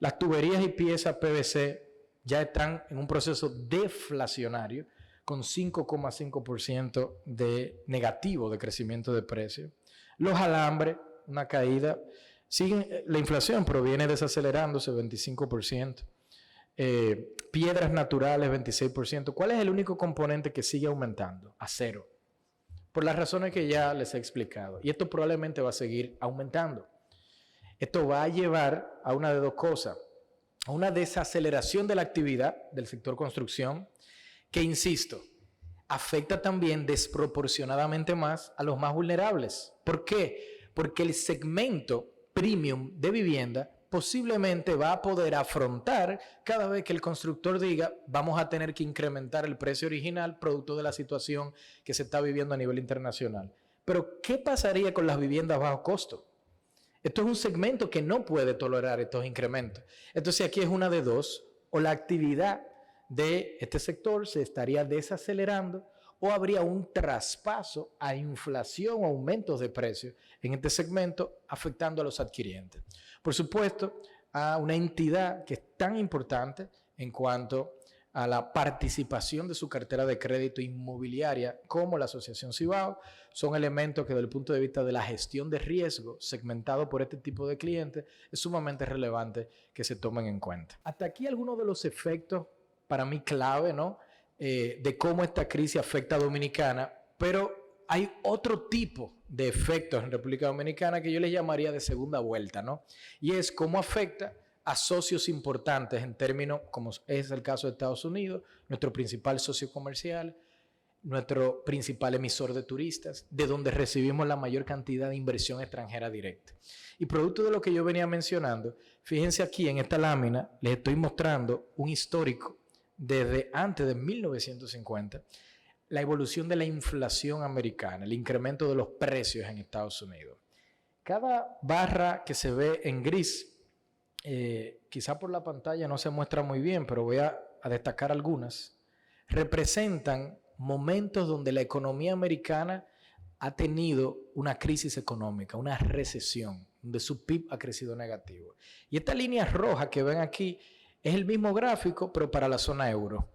Las tuberías y piezas PVC ya están en un proceso deflacionario, con 5,5% de negativo de crecimiento de precios. Los alambres, una caída. La inflación proviene desacelerándose 25%. Piedras naturales 26%. ¿Cuál es el único componente que sigue aumentando? Acero. Por las razones que ya les he explicado. Y esto probablemente va a seguir aumentando. Esto va a llevar a una de dos cosas. A una desaceleración de la actividad del sector construcción, que, insisto, afecta también desproporcionadamente más a los más vulnerables. ¿Por qué? Porque el segmento premium de vivienda posiblemente va a poder afrontar cada vez que el constructor diga vamos a tener que incrementar el precio original producto de la situación que se está viviendo a nivel internacional. Pero, ¿qué pasaría con las viviendas bajo costo? Esto es un segmento que no puede tolerar estos incrementos. Entonces aquí es una de dos: o la actividad de este sector se estaría desacelerando o habría un traspaso a inflación o aumentos de precios en este segmento afectando a los adquirientes. Por supuesto, a una entidad que es tan importante en cuanto a la participación de su cartera de crédito inmobiliaria como la Asociación Cibao, son elementos que desde el punto de vista de la gestión de riesgo segmentado por este tipo de clientes es sumamente relevante que se tomen en cuenta. Hasta aquí algunos de los efectos para mí clave, ¿no?, de cómo esta crisis afecta a Dominicana, pero hay otro tipo de efectos en República Dominicana que yo les llamaría de segunda vuelta, ¿no? Y es cómo afecta a socios importantes en términos, como es el caso de Estados Unidos, nuestro principal socio comercial, nuestro principal emisor de turistas, de donde recibimos la mayor cantidad de inversión extranjera directa. Y producto de lo que yo venía mencionando, fíjense aquí en esta lámina, les estoy mostrando un histórico desde antes de 1950, la evolución de la inflación americana, el incremento de los precios en Estados Unidos. Cada barra que se ve en gris, quizá por la pantalla no se muestra muy bien, pero voy a destacar algunas, representan momentos donde la economía americana ha tenido una crisis económica, una recesión, donde su PIB ha crecido negativo. Y esta línea roja que ven aquí es el mismo gráfico, pero para la zona euro.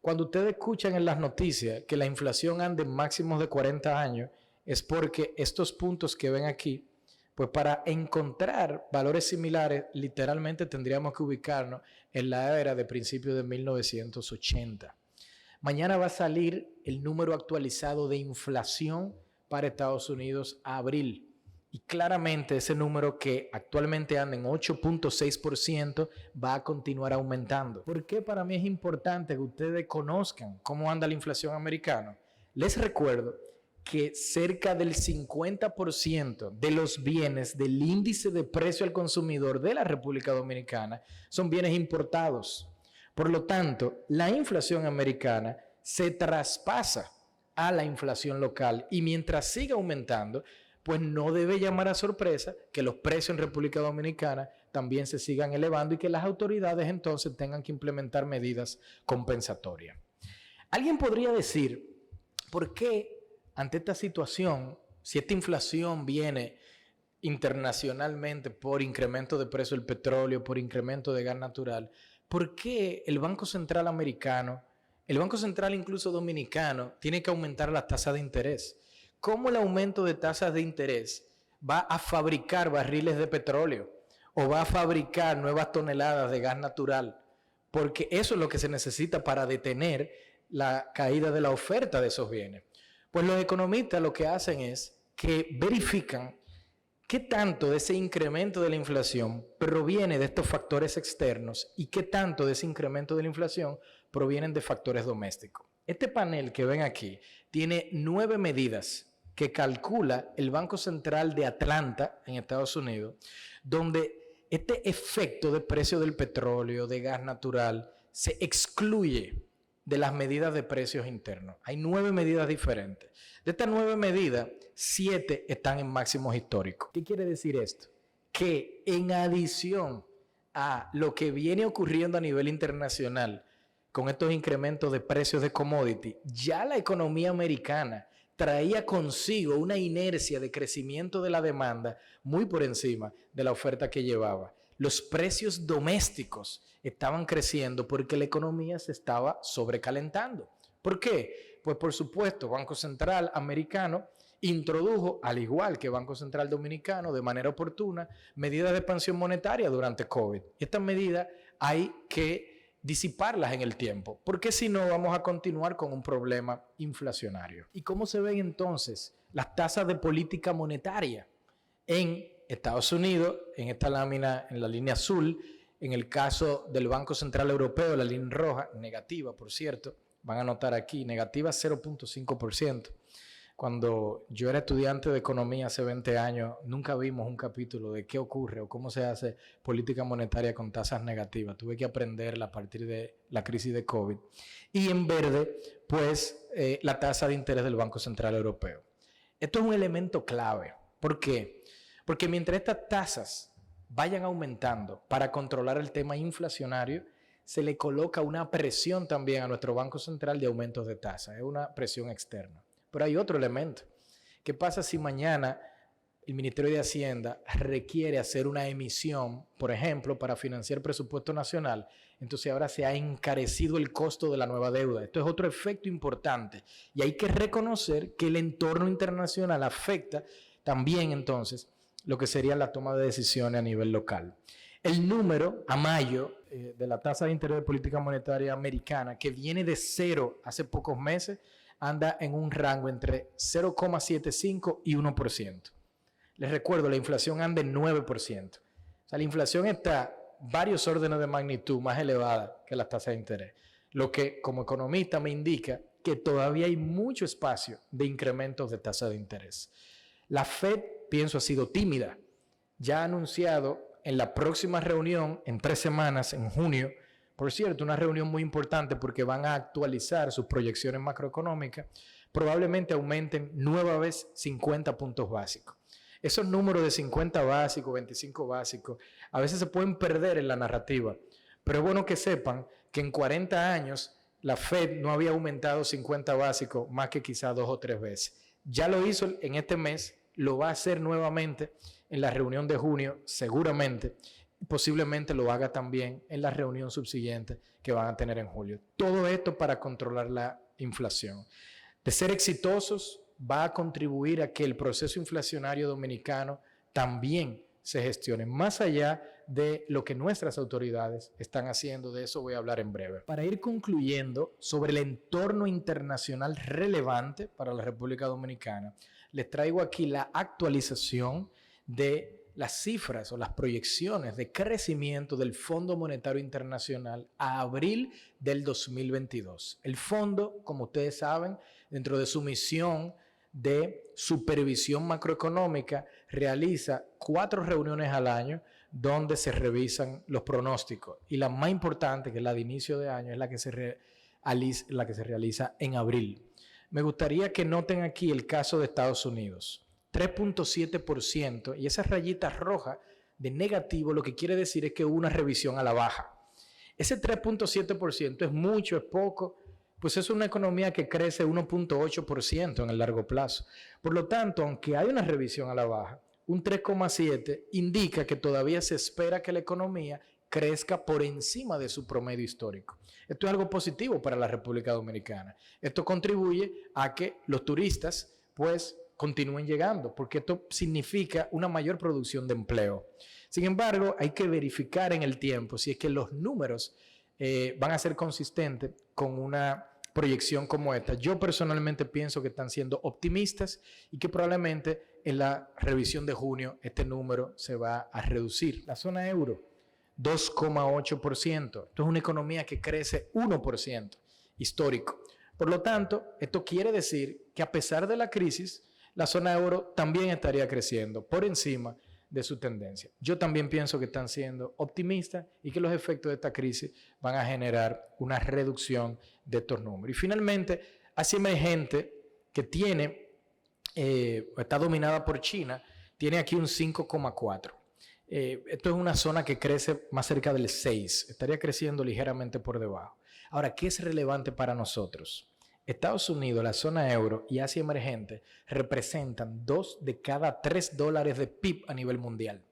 Cuando ustedes escuchan en las noticias que la inflación anda en máximos de 40 años, es porque estos puntos que ven aquí, pues para encontrar valores similares, literalmente tendríamos que ubicarnos en la era de principios de 1980. Mañana va a salir el número actualizado de inflación para Estados Unidos a abril. Y claramente ese número que actualmente anda en 8.6% va a continuar aumentando. ¿Por qué para mí es importante que ustedes conozcan cómo anda la inflación americana? Les recuerdo que cerca del 50% de los bienes del índice de precio al consumidor de la República Dominicana son bienes importados. Por lo tanto, la inflación americana se traspasa a la inflación local y mientras siga aumentando, pues no debe llamar a sorpresa que los precios en República Dominicana también se sigan elevando y que las autoridades entonces tengan que implementar medidas compensatorias. Alguien podría decir, ¿por qué ante esta situación, si esta inflación viene internacionalmente por incremento de precio del petróleo, por incremento de gas natural, por qué el Banco Central americano, el Banco Central incluso dominicano, tiene que aumentar las tasas de interés? ¿Cómo el aumento de tasas de interés va a fabricar barriles de petróleo o va a fabricar nuevas toneladas de gas natural? Porque eso es lo que se necesita para detener la caída de la oferta de esos bienes. Pues los economistas lo que hacen es que verifican qué tanto de ese incremento de la inflación proviene de estos factores externos y qué tanto de ese incremento de la inflación provienen de factores domésticos. Este panel que ven aquí tiene 9 medidas que calcula el Banco Central de Atlanta en Estados Unidos, donde este efecto de precio del petróleo, de gas natural, se excluye de las medidas de precios internos. Hay 9 medidas diferentes. De estas 9 medidas, 7 están en máximos históricos. ¿Qué quiere decir esto? Que en adición a lo que viene ocurriendo a nivel internacional con estos incrementos de precios de commodity, ya la economía americana traía consigo una inercia de crecimiento de la demanda muy por encima de la oferta que llevaba. Los precios domésticos estaban creciendo porque la economía se estaba sobrecalentando. ¿Por qué? Pues por supuesto, Banco Central americano introdujo, al igual que Banco Central dominicano, de manera oportuna, medidas de expansión monetaria durante COVID. Y estas medidas hay que disiparlas en el tiempo, porque si no vamos a continuar con un problema inflacionario. ¿Y cómo se ven entonces las tasas de política monetaria en Estados Unidos, en esta lámina, en la línea azul? En el caso del Banco Central Europeo, la línea roja, negativa, por cierto, van a notar aquí, negativa 0.5%. Cuando yo era estudiante de economía hace 20 años, nunca vimos un capítulo de qué ocurre o cómo se hace política monetaria con tasas negativas. Tuve que aprenderla a partir de la crisis de COVID. Y en verde, pues, la tasa de interés del Banco Central Europeo. Esto es un elemento clave. ¿Por qué? Porque mientras estas tasas vayan aumentando para controlar el tema inflacionario, se le coloca una presión también a nuestro Banco Central de aumentos de tasas. Es una presión externa. Pero hay otro elemento. ¿Qué pasa si mañana el Ministerio de Hacienda requiere hacer una emisión, por ejemplo, para financiar presupuesto nacional? Entonces ahora se ha encarecido el costo de la nueva deuda. Esto es otro efecto importante. Y hay que reconocer que el entorno internacional afecta también entonces lo que sería la toma de decisiones a nivel local. El número a mayo de la tasa de interés de política monetaria americana, que viene de 0 hace pocos meses, anda en un rango entre 0,75 y 1%. Les recuerdo, la inflación anda en 9%. O sea, la inflación está varios órdenes de magnitud más elevada que las tasas de interés. Lo que como economista me indica que todavía hay mucho espacio de incrementos de tasa de interés. La Fed, pienso, ha sido tímida. Ya ha anunciado en la próxima reunión, en 3 semanas, en junio, por cierto, una reunión muy importante porque van a actualizar sus proyecciones macroeconómicas, probablemente aumenten nueva vez 50 puntos básicos. Esos números de 50 básicos, 25 básicos, a veces se pueden perder en la narrativa, pero es bueno que sepan que en 40 años la Fed no había aumentado 50 básicos más que quizás 2 o 3 veces. Ya lo hizo en este mes, lo va a hacer nuevamente en la reunión de junio, seguramente. Posiblemente lo haga también en la reunión subsiguiente que van a tener en julio. Todo esto para controlar la inflación. De ser exitosos, va a contribuir a que el proceso inflacionario dominicano también se gestione, más allá de lo que nuestras autoridades están haciendo. De eso voy a hablar en breve. Para ir concluyendo sobre el entorno internacional relevante para la República Dominicana, les traigo aquí la actualización de las cifras o las proyecciones de crecimiento del Fondo Monetario Internacional a abril del 2022. El fondo, como ustedes saben, dentro de su misión de Supervisión Macroeconómica realiza 4 reuniones al año donde se revisan los pronósticos. Y la más importante, que es la de inicio de año, es la que se realiza en abril. Me gustaría que noten aquí el caso de Estados Unidos. 3.7%, y esa rayita roja de negativo lo que quiere decir es que hubo una revisión a la baja. Ese 3.7% es mucho, es poco, pues es una economía que crece 1.8% en el largo plazo. Por lo tanto, aunque hay una revisión a la baja, un 3.7 indica que todavía se espera que la economía crezca por encima de su promedio histórico. Esto es algo positivo para la República Dominicana. Esto contribuye a que los turistas, pues, continúen llegando, porque esto significa una mayor producción de empleo. Sin embargo, hay que verificar en el tiempo si es que los números van a ser consistentes con una proyección como esta. Yo personalmente pienso que están siendo optimistas y que probablemente en la revisión de junio este número se va a reducir. La zona euro, 2.8%. Esto es una economía que crece 1% histórico. Por lo tanto, esto quiere decir que a pesar de la crisis, la zona euro también estaría creciendo por encima de su tendencia. Yo también pienso que están siendo optimistas y que los efectos de esta crisis van a generar una reducción de estos números. Y finalmente, Asia emergente, que está dominada por China, tiene aquí un 5.4. Esto es una zona que crece más cerca del 6, estaría creciendo ligeramente por debajo. Ahora, ¿qué es relevante para nosotros? Estados Unidos, la zona euro y Asia emergente representan 2 de cada 3 dólares de PIB a nivel mundial.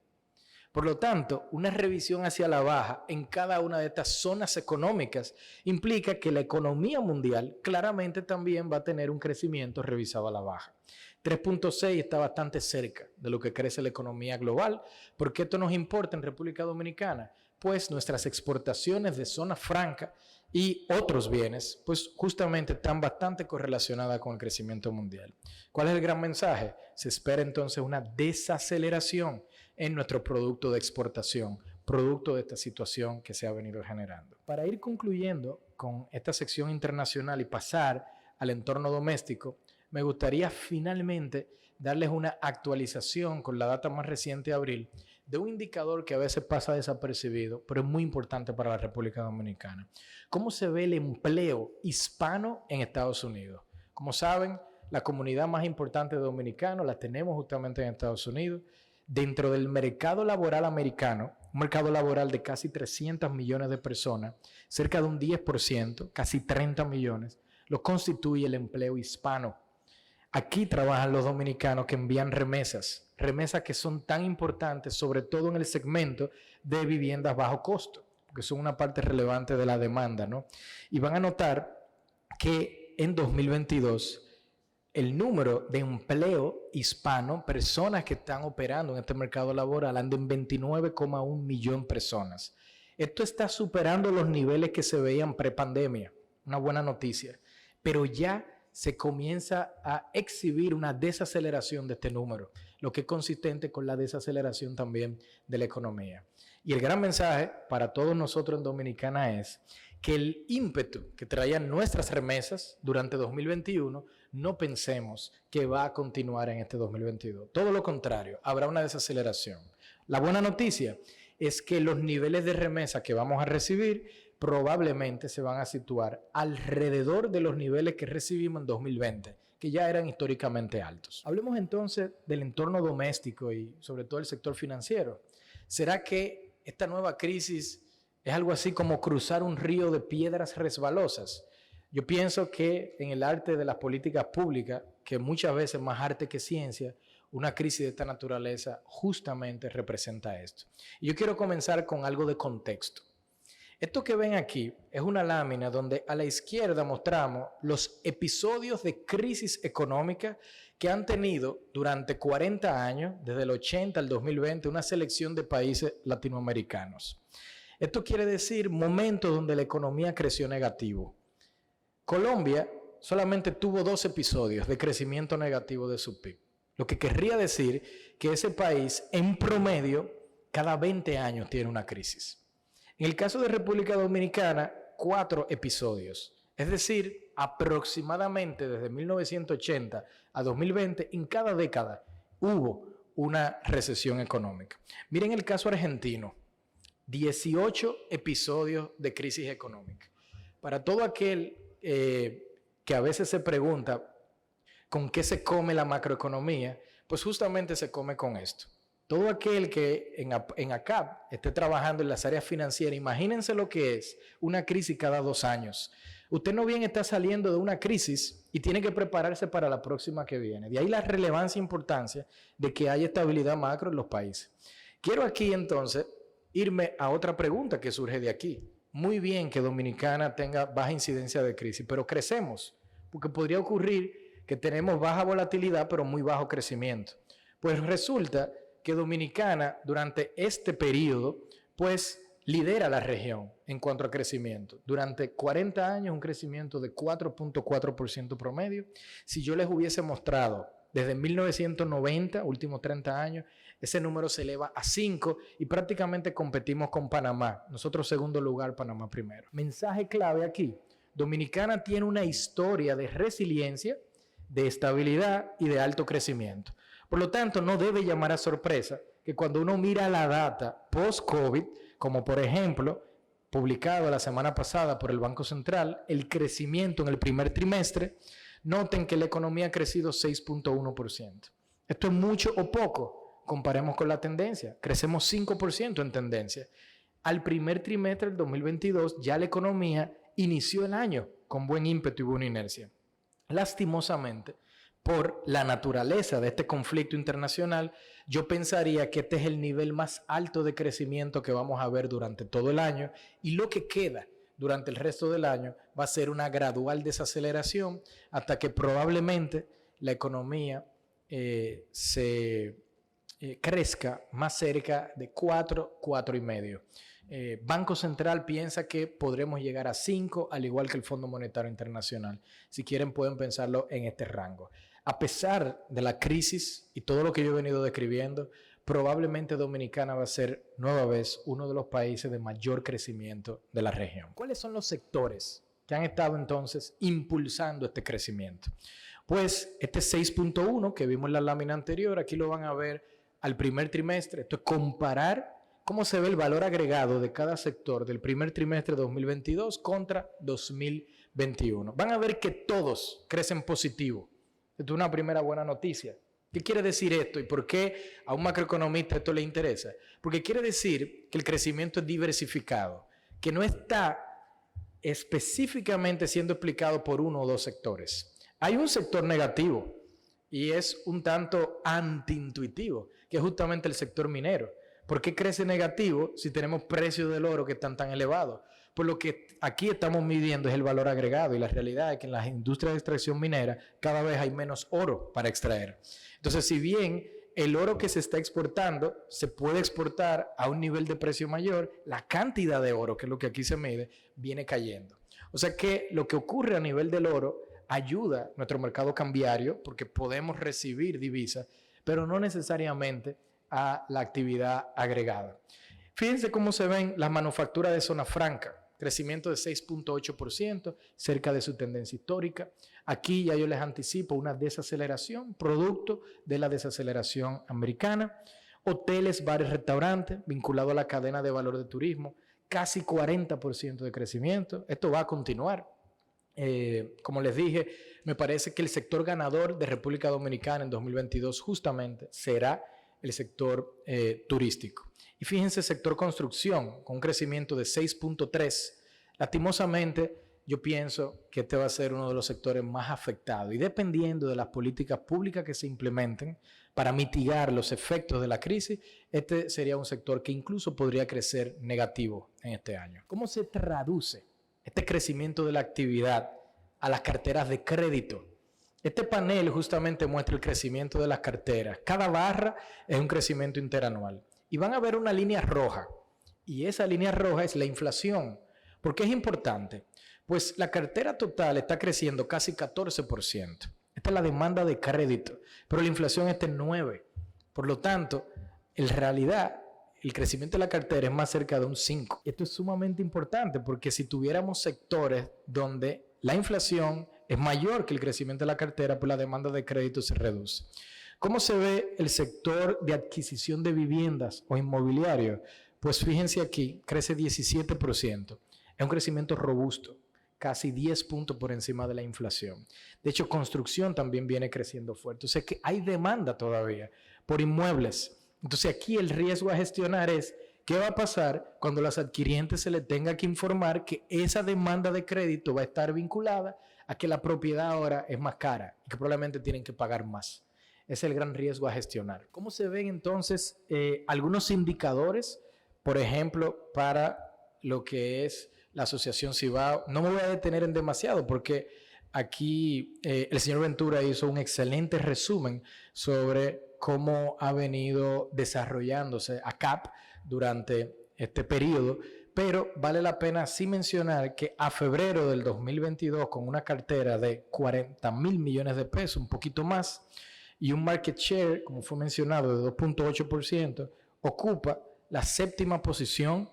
Por lo tanto, una revisión hacia la baja en cada una de estas zonas económicas implica que la economía mundial claramente también va a tener un crecimiento revisado a la baja. 3.6 está bastante cerca de lo que crece la economía global. ¿Por qué esto nos importa en República Dominicana? Pues nuestras exportaciones de zona franca y otros bienes, pues justamente están bastante correlacionadas con el crecimiento mundial. ¿Cuál es el gran mensaje? Se espera entonces una desaceleración en nuestro producto de exportación, producto de esta situación que se ha venido generando. Para ir concluyendo con esta sección internacional y pasar al entorno doméstico, me gustaría finalmente darles una actualización con la data más reciente de abril de un indicador que a veces pasa desapercibido, pero es muy importante para la República Dominicana. ¿Cómo se ve el empleo hispano en Estados Unidos? Como saben, la comunidad más importante de dominicanos la tenemos justamente en Estados Unidos. Dentro del mercado laboral americano, un mercado laboral de casi 300 millones de personas, cerca de un 10%, casi 30 millones, lo constituye el empleo hispano. Aquí trabajan los dominicanos que envían remesas que son tan importantes, sobre todo en el segmento de viviendas bajo costo, porque son una parte relevante de la demanda, ¿no? Y van a notar que en 2022 el número de empleo hispano, personas que están operando en este mercado laboral, anda en 29,1 millón de personas. Esto está superando los niveles que se veían prepandemia, una buena noticia, pero ya se comienza a exhibir una desaceleración de este número, lo que es consistente con la desaceleración también de la economía. Y el gran mensaje para todos nosotros en Dominicana es que el ímpetu que traían nuestras remesas durante 2021, no pensemos que va a continuar en este 2022. Todo lo contrario, habrá una desaceleración. La buena noticia es que los niveles de remesa que vamos a recibir probablemente se van a situar alrededor de los niveles que recibimos en 2020, que ya eran históricamente altos. Hablemos entonces del entorno doméstico y sobre todo el sector financiero. ¿Será que esta nueva crisis es algo así como cruzar un río de piedras resbalosas? Yo pienso que en el arte de las políticas públicas, que muchas veces más arte que ciencia, una crisis de esta naturaleza justamente representa esto. Y yo quiero comenzar con algo de contexto. Esto que ven aquí es una lámina donde a la izquierda mostramos los episodios de crisis económica que han tenido durante 40 años, desde el 80 al 2020, una selección de países latinoamericanos. Esto quiere decir momentos donde la economía creció negativo. Colombia solamente tuvo 2 episodios de crecimiento negativo de su PIB, lo que querría decir que ese país en promedio cada 20 años tiene una crisis. En el caso de República Dominicana, 4 episodios Es decir, aproximadamente desde 1980 a 2020, en cada década hubo una recesión económica. Miren el caso argentino, 18 episodios de crisis económica. Para todo aquel que a veces se pregunta con qué se come la macroeconomía, pues justamente se come con esto. Todo aquel que en ACAP esté trabajando en las áreas financieras, imagínense lo que es una crisis cada 2 años. Usted no bien está saliendo de una crisis y tiene que prepararse para la próxima que viene. De ahí la relevancia e importancia de que haya estabilidad macro en los países. Quiero aquí entonces irme a otra pregunta que surge de aquí. Muy bien que Dominicana tenga baja incidencia de crisis, pero crecemos, porque podría ocurrir que tenemos baja volatilidad, pero muy bajo crecimiento. Pues resulta que Dominicana durante este periodo, pues lidera la región en cuanto a crecimiento. Durante 40 años un crecimiento de 4.4% promedio. Si yo les hubiese mostrado desde 1990, últimos 30 años, ese número se eleva a 5 y prácticamente competimos con Panamá. Nosotros segundo lugar, Panamá primero. Mensaje clave aquí. Dominicana tiene una historia de resiliencia, de estabilidad y de alto crecimiento. Por lo tanto, no debe llamar a sorpresa que cuando uno mira la data post-COVID, como por ejemplo, publicado la semana pasada por el Banco Central, el crecimiento en el primer trimestre, noten que la economía ha crecido 6.1%. Esto es mucho o poco, comparemos con la tendencia. Crecemos 5% en tendencia. Al primer trimestre del 2022 ya la economía inició el año con buen ímpetu y buena inercia. Lastimosamente, por la naturaleza de este conflicto internacional, yo pensaría que este es el nivel más alto de crecimiento que vamos a ver durante todo el año y lo que queda durante el resto del año va a ser una gradual desaceleración hasta que probablemente la economía crezca más cerca de 4, 4,5. Banco Central piensa que podremos llegar a 5, al igual que el Fondo Monetario Internacional. Si quieren pueden pensarlo en este rango. A pesar de la crisis y todo lo que yo he venido describiendo, probablemente Dominicana va a ser nueva vez uno de los países de mayor crecimiento de la región. ¿Cuáles son los sectores que han estado entonces impulsando este crecimiento? Pues este 6.1 que vimos en la lámina anterior, aquí lo van a ver al primer trimestre. Esto es comparar cómo se ve el valor agregado de cada sector del primer trimestre de 2022 contra 2021. Van a ver que todos crecen positivo. Esto es una primera buena noticia. ¿Qué quiere decir esto y por qué a un macroeconomista esto le interesa? Porque quiere decir que el crecimiento es diversificado, que no está específicamente siendo explicado por uno o dos sectores. Hay un sector negativo y es un tanto antiintuitivo, que es justamente el sector minero. ¿Por qué crece negativo si tenemos precios del oro que están tan elevados? Pues lo que aquí estamos midiendo es el valor agregado y la realidad es que en las industrias de extracción minera cada vez hay menos oro para extraer. Entonces, si bien el oro que se está exportando se puede exportar a un nivel de precio mayor, la cantidad de oro, que es lo que aquí se mide, viene cayendo. O sea que lo que ocurre a nivel del oro ayuda a nuestro mercado cambiario porque podemos recibir divisas, pero no necesariamente a la actividad agregada. Fíjense cómo se ven las manufacturas de zona franca. Crecimiento de 6.8%, cerca de su tendencia histórica. Aquí ya yo les anticipo una desaceleración, producto de la desaceleración americana. Hoteles, bares, restaurantes, vinculado a la cadena de valor de turismo, casi 40% de crecimiento. Esto va a continuar. Como les dije, me parece que el sector ganador de República Dominicana en 2022 justamente será el sector turístico. Y fíjense, sector construcción, con un crecimiento de 6.3%. Lastimosamente, yo pienso que este va a ser uno de los sectores más afectados. Y dependiendo de las políticas públicas que se implementen para mitigar los efectos de la crisis, este sería un sector que incluso podría crecer negativo en este año. ¿Cómo se traduce este crecimiento de la actividad a las carteras de crédito? Este panel justamente muestra el crecimiento de las carteras. Cada barra es un crecimiento interanual. Y van a ver una línea roja. Y esa línea roja es la inflación. ¿Por qué es importante? Pues la cartera total está creciendo casi 14%. Esta es la demanda de crédito. Pero la inflación está en 9%. Por lo tanto, en realidad, el crecimiento de la cartera es más cerca de un 5%. Esto es sumamente importante porque si tuviéramos sectores donde la inflación es mayor que el crecimiento de la cartera, pues la demanda de crédito se reduce. ¿Cómo se ve el sector de adquisición de viviendas o inmobiliario? Pues fíjense aquí, crece 17%. Es un crecimiento robusto, casi 10 puntos por encima de la inflación. De hecho, construcción también viene creciendo fuerte. O sea que hay demanda todavía por inmuebles. Entonces aquí el riesgo a gestionar es qué va a pasar cuando a los adquirientes se les tenga que informar que esa demanda de crédito va a estar vinculada a que la propiedad ahora es más cara y que probablemente tienen que pagar más. Es el gran riesgo a gestionar. ¿Cómo se ven entonces algunos indicadores, por ejemplo, para lo que es la Asociación Cibao? No me voy a detener en demasiado porque aquí el señor Ventura hizo un excelente resumen sobre cómo ha venido desarrollándose ACAP durante este periodo, pero vale la pena sí mencionar que a febrero del 2022, con una cartera de 40,000 millones de pesos, un poquito más, y un market share, como fue mencionado, de 2.8%, ocupa la 7ª posición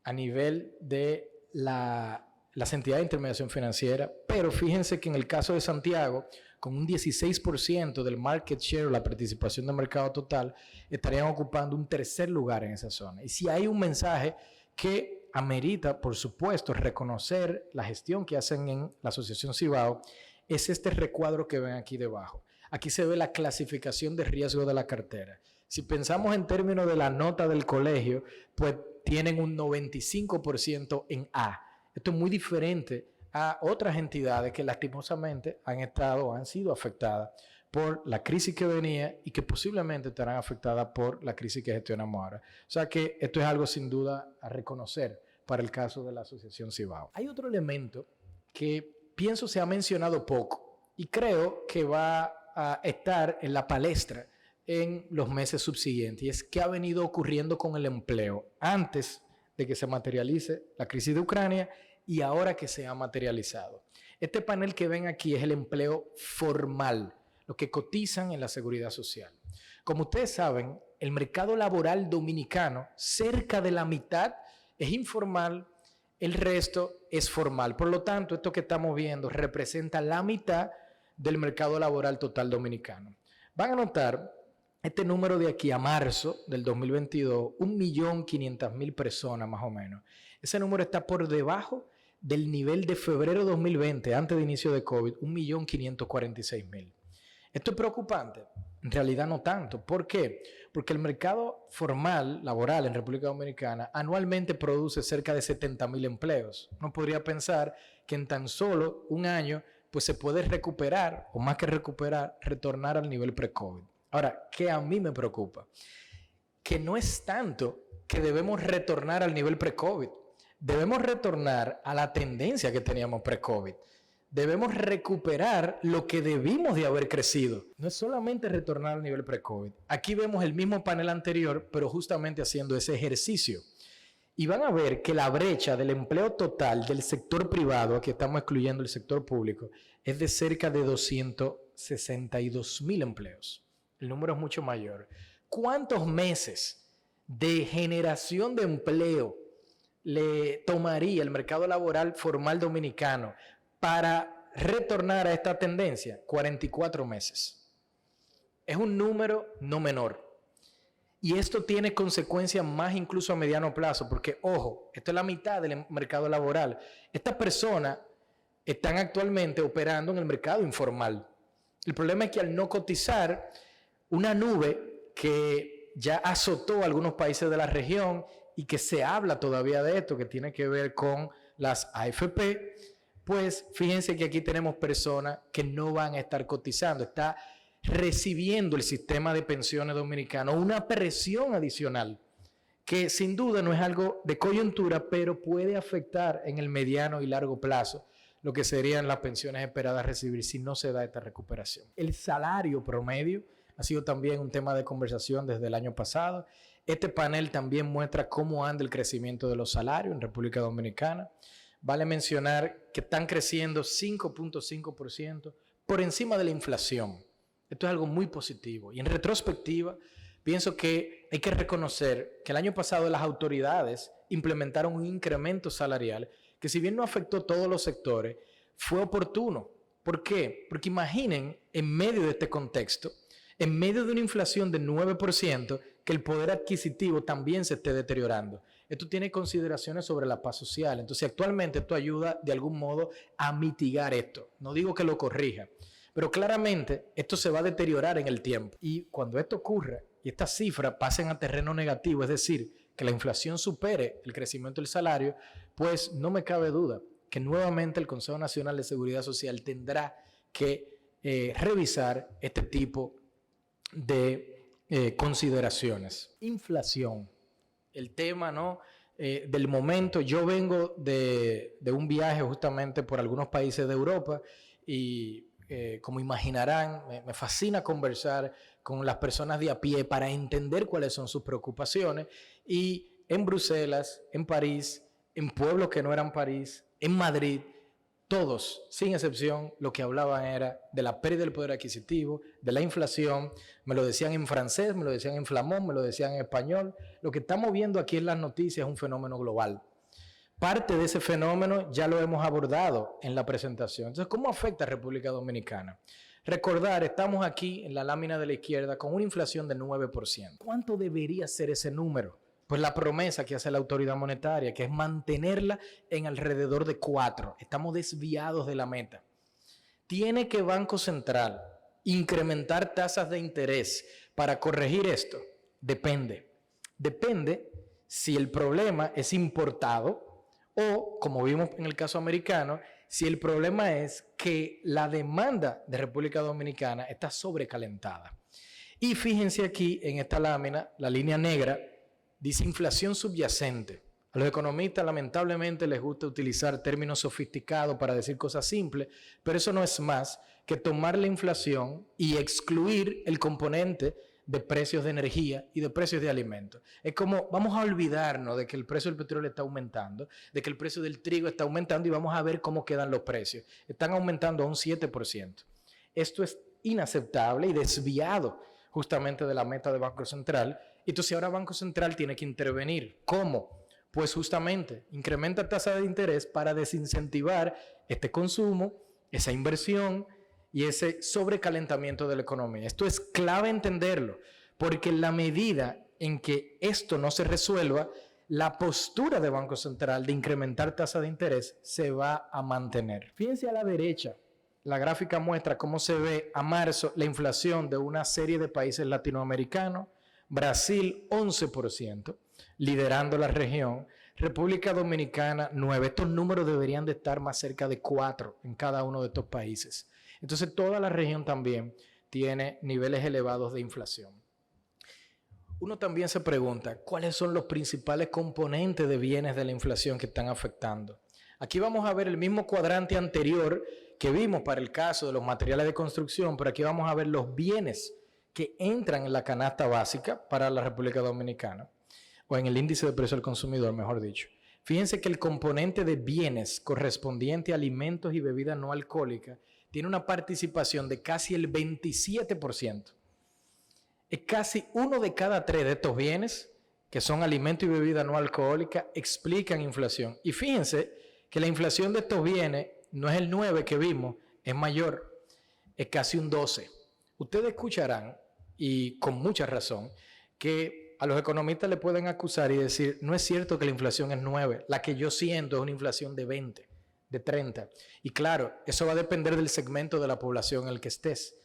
a nivel de las entidades de intermediación financiera, pero fíjense que en el caso de Santiago, con un 16% del market share o la participación del mercado total, estarían ocupando un 3er lugar en esa zona. Y si hay un mensaje que amerita, por supuesto, reconocer la gestión que hacen en la Asociación Cibao, es este recuadro que ven aquí debajo. Aquí se ve la clasificación de riesgo de la cartera. Si pensamos en términos de la nota del colegio, pues tienen un 95% en A. Esto es muy diferente a otras entidades que lastimosamente han sido afectadas por la crisis que venía y que posiblemente estarán afectadas por la crisis que gestionamos ahora. O sea que esto es algo sin duda a reconocer para el caso de la Asociación Cibao. Hay otro elemento que pienso se ha mencionado poco y creo que va a estar en la palestra en los meses subsiguientes, y es qué ha venido ocurriendo con el empleo antes de que se materialice la crisis de Ucrania y ahora que se ha materializado. Este panel que ven aquí es el empleo formal, los que cotizan en la seguridad social. Como ustedes saben, el mercado laboral dominicano, cerca de la mitad es informal, el resto es formal. Por lo tanto, esto que estamos viendo representa la mitad del mercado laboral total dominicano. Van a notar este número de aquí a marzo del 2022, 1.500.000 personas más o menos. Ese número está por debajo del nivel de febrero 2020, antes de inicio de COVID, 1.546.000. ¿Esto es preocupante? En realidad no tanto. ¿Por qué? Porque el mercado formal, laboral en República Dominicana, anualmente produce cerca de 70.000 empleos. Uno podría pensar que en tan solo un año pues se puede recuperar, o más que recuperar, retornar al nivel pre-COVID. Ahora, ¿qué a mí me preocupa? Que no es tanto que debemos retornar al nivel pre-COVID. Debemos retornar a la tendencia que teníamos pre-COVID. Debemos recuperar lo que debimos de haber crecido. No es solamente retornar al nivel pre-COVID. Aquí vemos el mismo panel anterior, pero justamente haciendo ese ejercicio. Y van a ver que la brecha del empleo total del sector privado, aquí estamos excluyendo el sector público, es de cerca de 262.000 empleos. El número es mucho mayor. ¿Cuántos meses de generación de empleo le tomaría el mercado laboral formal dominicano para retornar a esta tendencia? 44 meses. Es un número no menor. Y esto tiene consecuencias más incluso a mediano plazo, porque, ojo, esto es la mitad del mercado laboral. Estas personas están actualmente operando en el mercado informal. El problema es que al no cotizar, una nube que ya azotó a algunos países de la región y que se habla todavía de esto, que tiene que ver con las AFP, pues fíjense que aquí tenemos personas que no van a estar cotizando. Está recibiendo el sistema de pensiones dominicano una presión adicional que sin duda no es algo de coyuntura, pero puede afectar en el mediano y largo plazo lo que serían las pensiones esperadas a recibir si no se da esta recuperación. El salario promedio ha sido también un tema de conversación desde el año pasado. Este panel también muestra cómo anda el crecimiento de los salarios en República Dominicana. Vale mencionar que están creciendo 5.5% por encima de la inflación. Esto es algo muy positivo. Y en retrospectiva, pienso que hay que reconocer que el año pasado las autoridades implementaron un incremento salarial que, si bien no afectó a todos los sectores, fue oportuno. ¿Por qué? Porque imaginen, en medio de este contexto, en medio de una inflación de 9%, que el poder adquisitivo también se esté deteriorando. Esto tiene consideraciones sobre la paz social. Entonces, actualmente esto ayuda de algún modo a mitigar esto. No digo que lo corrija, pero claramente esto se va a deteriorar en el tiempo. Y cuando esto ocurra y estas cifras pasen a terreno negativo, es decir, que la inflación supere el crecimiento del salario, pues no me cabe duda que nuevamente el Consejo Nacional de Seguridad Social tendrá que revisar este tipo de consideraciones. Inflación, el tema, ¿no? Del momento. Yo vengo de un viaje justamente por algunos países de Europa y como imaginarán, me fascina conversar con las personas de a pie para entender cuáles son sus preocupaciones. Y en Bruselas, en París, en pueblos que no eran París, en Madrid, todos, sin excepción, lo que hablaban era de la pérdida del poder adquisitivo, de la inflación. Me lo decían en francés, me lo decían en flamón, me lo decían en español. Lo que estamos viendo aquí en las noticias es un fenómeno global. Parte de ese fenómeno ya lo hemos abordado en la presentación. Entonces, ¿cómo afecta a República Dominicana? Recordar, estamos aquí en la lámina de la izquierda con una inflación del 9%. ¿Cuánto debería ser ese número? Pues la promesa que hace la autoridad monetaria, que es mantenerla en alrededor de 4. Estamos desviados de la meta. ¿Tiene que Banco Central incrementar tasas de interés para corregir esto? Depende. Depende si el problema es importado o, como vimos en el caso americano, si el problema es que la demanda de República Dominicana está sobrecalentada. Y fíjense aquí en esta lámina, la línea negra, dice inflación subyacente. A los economistas lamentablemente les gusta utilizar términos sofisticados para decir cosas simples, pero eso no es más que tomar la inflación y excluir el componente de precios de energía y de precios de alimentos. Es como vamos a olvidarnos de que el precio del petróleo está aumentando, de que el precio del trigo está aumentando y vamos a ver cómo quedan los precios. Están aumentando a un 7%. Esto es inaceptable y desviado justamente de la meta del Banco Central. Entonces ahora el Banco Central tiene que intervenir. ¿Cómo? Pues justamente incrementa tasa de interés para desincentivar este consumo, esa inversión y ese sobrecalentamiento de la economía. Esto es clave entenderlo, porque en la medida en que esto no se resuelva, la postura del Banco Central de incrementar tasa de interés se va a mantener. Fíjense a la derecha, la gráfica muestra cómo se ve a marzo la inflación de una serie de países latinoamericanos. Brasil 11%, liderando la región. República Dominicana 9%. Estos números deberían de estar más cerca de 4 en cada uno de estos países. Entonces toda la región también tiene niveles elevados de inflación. Uno también se pregunta, ¿cuáles son los principales componentes de bienes de la inflación que están afectando? Aquí vamos a ver el mismo cuadrante anterior que vimos para el caso de los materiales de construcción, pero aquí vamos a ver los bienes que entran en la canasta básica para la República Dominicana, o en el índice de precio al consumidor, mejor dicho. Fíjense que el componente de bienes correspondiente a alimentos y bebidas no alcohólicas tiene una participación de casi el 27%. Es casi 1 de cada 3 de estos bienes, que son alimentos y bebidas no alcohólicas, explican inflación. Y fíjense que la inflación de estos bienes no es el 9 que vimos, es mayor, es casi un 12. Ustedes escucharán, y con mucha razón, que a los economistas le pueden acusar y decir, no es cierto que la inflación es 9, la que yo siento es una inflación de 20, de 30. Y claro, eso va a depender del segmento de la población en el que estés.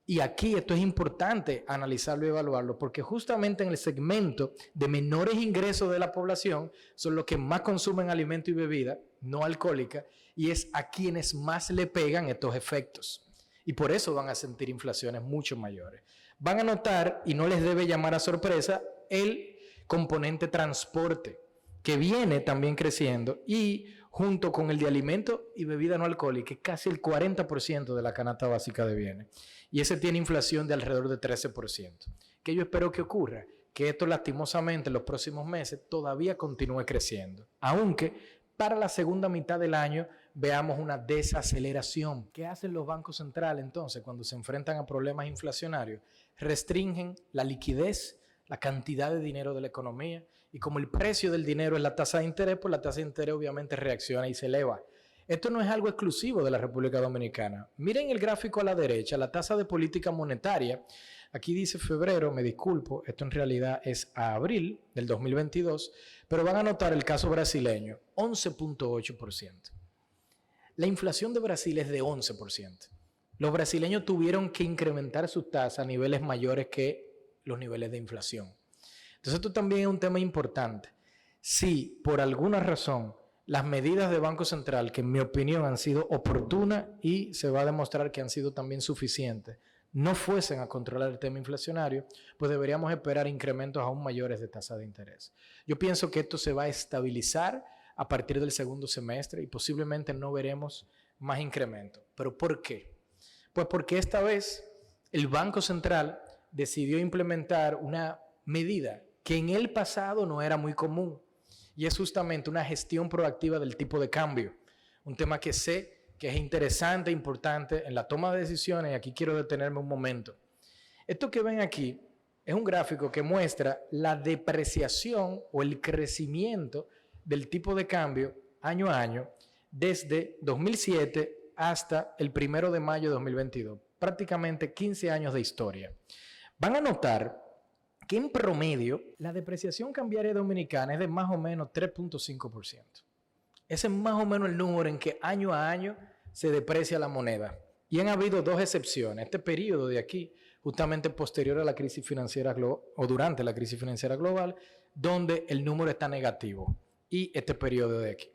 Y aquí esto es importante analizarlo y evaluarlo, porque justamente en el segmento de menores ingresos de la población son los que más consumen alimento y bebida no alcohólica, y es a quienes más le pegan estos efectos. Y por eso van a sentir inflaciones mucho mayores. Van a notar, y no les debe llamar a sorpresa, el componente transporte, que viene también creciendo, y junto con el de alimentos y bebida no alcohólica, casi el 40% de la canasta básica de bienes. Y ese tiene inflación de alrededor de 13%. ¿Qué yo espero que ocurra? Que esto lastimosamente en los próximos meses todavía continúe creciendo. Aunque para la segunda mitad del año veamos una desaceleración. ¿Qué hacen los bancos centrales entonces cuando se enfrentan a problemas inflacionarios? Restringen la liquidez, la cantidad de dinero de la economía, y como el precio del dinero es la tasa de interés, pues la tasa de interés obviamente reacciona y se eleva. Esto no es algo exclusivo de la República Dominicana. Miren el gráfico a la derecha, la tasa de política monetaria. Aquí dice febrero, me disculpo, esto en realidad es a abril del 2022, pero van a notar el caso brasileño, 11.8%. La inflación de Brasil es de 11%. Los brasileños tuvieron que incrementar sus tasas a niveles mayores que los niveles de inflación. Entonces esto también es un tema importante. Si por alguna razón las medidas del Banco Central, que en mi opinión han sido oportunas y se va a demostrar que han sido también suficientes, no fuesen a controlar el tema inflacionario, pues deberíamos esperar incrementos aún mayores de tasa de interés. Yo pienso que esto se va a estabilizar a partir del segundo semestre y posiblemente no veremos más incrementos. ¿Pero por qué? Pues porque esta vez el Banco Central decidió implementar una medida que en el pasado no era muy común, y es justamente una gestión proactiva del tipo de cambio, un tema que sé que es interesante e importante en la toma de decisiones, y aquí quiero detenerme un momento. Esto que ven aquí es un gráfico que muestra la depreciación o el crecimiento del tipo de cambio año a año desde 2007 hasta el 1 de mayo de 2022, prácticamente 15 años de historia. Van a notar que en promedio la depreciación cambiaria dominicana es de más o menos 3.5%. Ese es más o menos el número en que año a año se deprecia la moneda. Y han habido dos excepciones. Este periodo de aquí, justamente posterior a la crisis financiera global, o durante la crisis financiera global, donde el número está negativo. Y este periodo de aquí.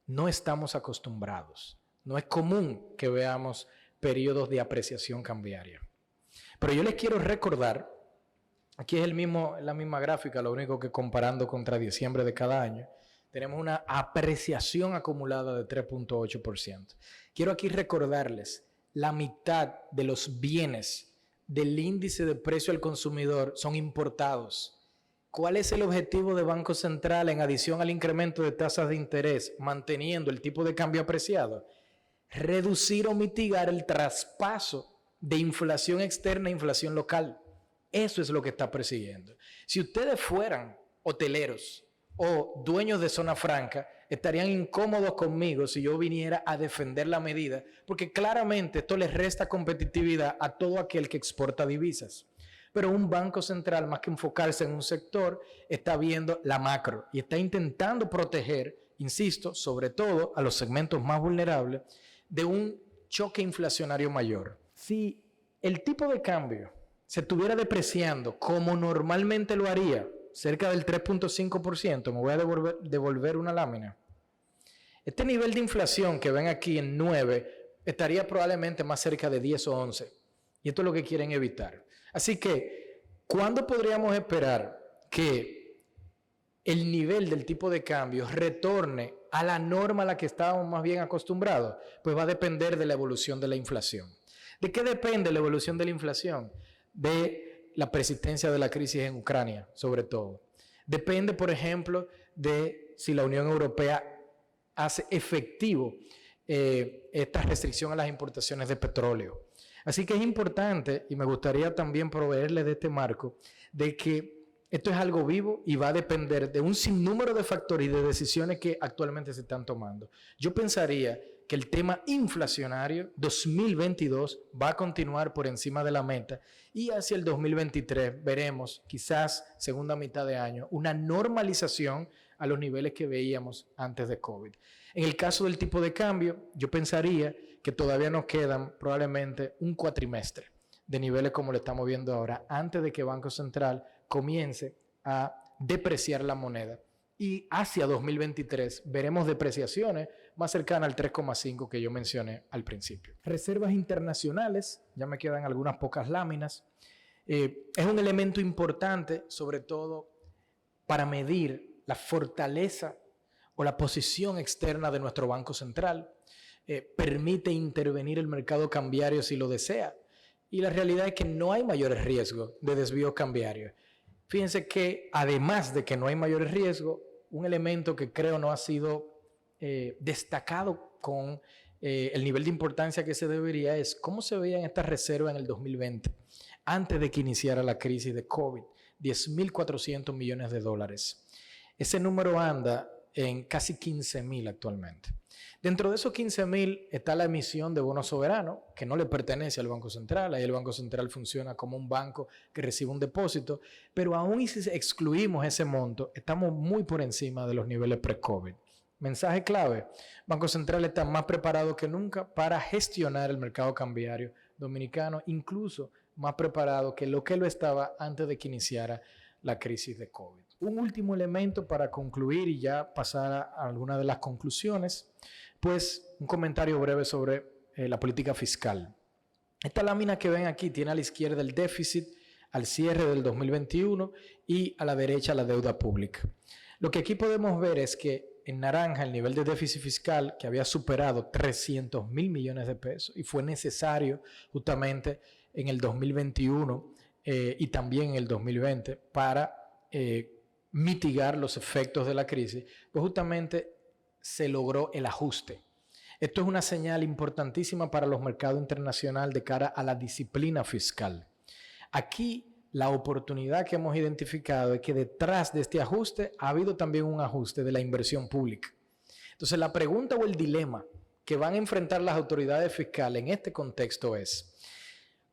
No estamos acostumbrados. No es común que veamos periodos de apreciación cambiaria. Pero yo les quiero recordar, aquí es la misma gráfica, lo único que comparando contra diciembre de cada año, tenemos una apreciación acumulada de 3.8%. Quiero aquí recordarles, la mitad de los bienes del índice de precio al consumidor son importados. ¿Cuál es el objetivo del Banco Central en adición al incremento de tasas de interés, manteniendo el tipo de cambio apreciado? Reducir o mitigar el traspaso de inflación externa a inflación local. Eso es lo que está persiguiendo. Si ustedes fueran hoteleros o dueños de zona franca, estarían incómodos conmigo si yo viniera a defender la medida, porque claramente esto les resta competitividad a todo aquel que exporta divisas. Pero un banco central, más que enfocarse en un sector, está viendo la macro y está intentando proteger, insisto, sobre todo a los segmentos más vulnerables, de un choque inflacionario mayor. Si el tipo de cambio se estuviera depreciando como normalmente lo haría, cerca del 3.5%, me voy a devolver una lámina. Este nivel de inflación que ven aquí en 9 estaría probablemente más cerca de 10 o 11. Y esto es lo que quieren evitar. Así que, ¿cuándo podríamos esperar que el nivel del tipo de cambio retorne a la norma a la que estábamos más bien acostumbrados? Pues va a depender de la evolución de la inflación. ¿De qué depende la evolución de la inflación? De la persistencia de la crisis en Ucrania, sobre todo. Depende, por ejemplo, de si la Unión Europea hace efectivo esta restricción a las importaciones de petróleo. Así que es importante, y me gustaría también proveerles de este marco, de que esto es algo vivo y va a depender de un sinnúmero de factores y de decisiones que actualmente se están tomando. Yo pensaría que el tema inflacionario 2022 va a continuar por encima de la meta y hacia el 2023 veremos, quizás segunda mitad de año, una normalización a los niveles que veíamos antes de COVID. En el caso del tipo de cambio, yo pensaría que todavía nos quedan probablemente un cuatrimestre de niveles como lo estamos viendo ahora, antes de que el Banco Central comience a depreciar la moneda. Y hacia 2023 veremos depreciaciones más cercanas al 3,5 que yo mencioné al principio. Reservas internacionales, ya me quedan algunas pocas láminas. Es un elemento importante, sobre todo para medir la fortaleza o la posición externa de nuestro Banco Central. Permite intervenir el mercado cambiario si lo desea. Y la realidad es que no hay mayores riesgos de desvío cambiario. Fíjense que además de que no hay mayores riesgos, un elemento que creo no ha sido destacado con el nivel de importancia que se debería es cómo se veían estas reservas en el 2020, antes de que iniciara la crisis de COVID, 10.400 millones de dólares. Ese número anda en casi 15.000 actualmente. Dentro de esos 15.000 está la emisión de bonos soberanos, que no le pertenece al Banco Central. Ahí el Banco Central funciona como un banco que recibe un depósito, pero aún y si excluimos ese monto, estamos muy por encima de los niveles pre-COVID. Mensaje clave: Banco Central está más preparado que nunca para gestionar el mercado cambiario dominicano, incluso más preparado que lo estaba antes de que iniciara la crisis de COVID. Un último elemento para concluir y ya pasar a algunas de las conclusiones, pues un comentario breve sobre la política fiscal. Esta lámina que ven aquí tiene a la izquierda el déficit al cierre del 2021 y a la derecha la deuda pública. Lo que aquí podemos ver es que en naranja el nivel de déficit fiscal, que había superado 300.000 millones de pesos y fue necesario justamente en el 2021 y también en el 2020 para mitigar los efectos de la crisis, pues justamente se logró el ajuste. Esto es una señal importantísima para los mercados internacionales de cara a la disciplina fiscal. Aquí la oportunidad que hemos identificado es que detrás de este ajuste ha habido también un ajuste de la inversión pública. Entonces la pregunta o el dilema que van a enfrentar las autoridades fiscales en este contexto es: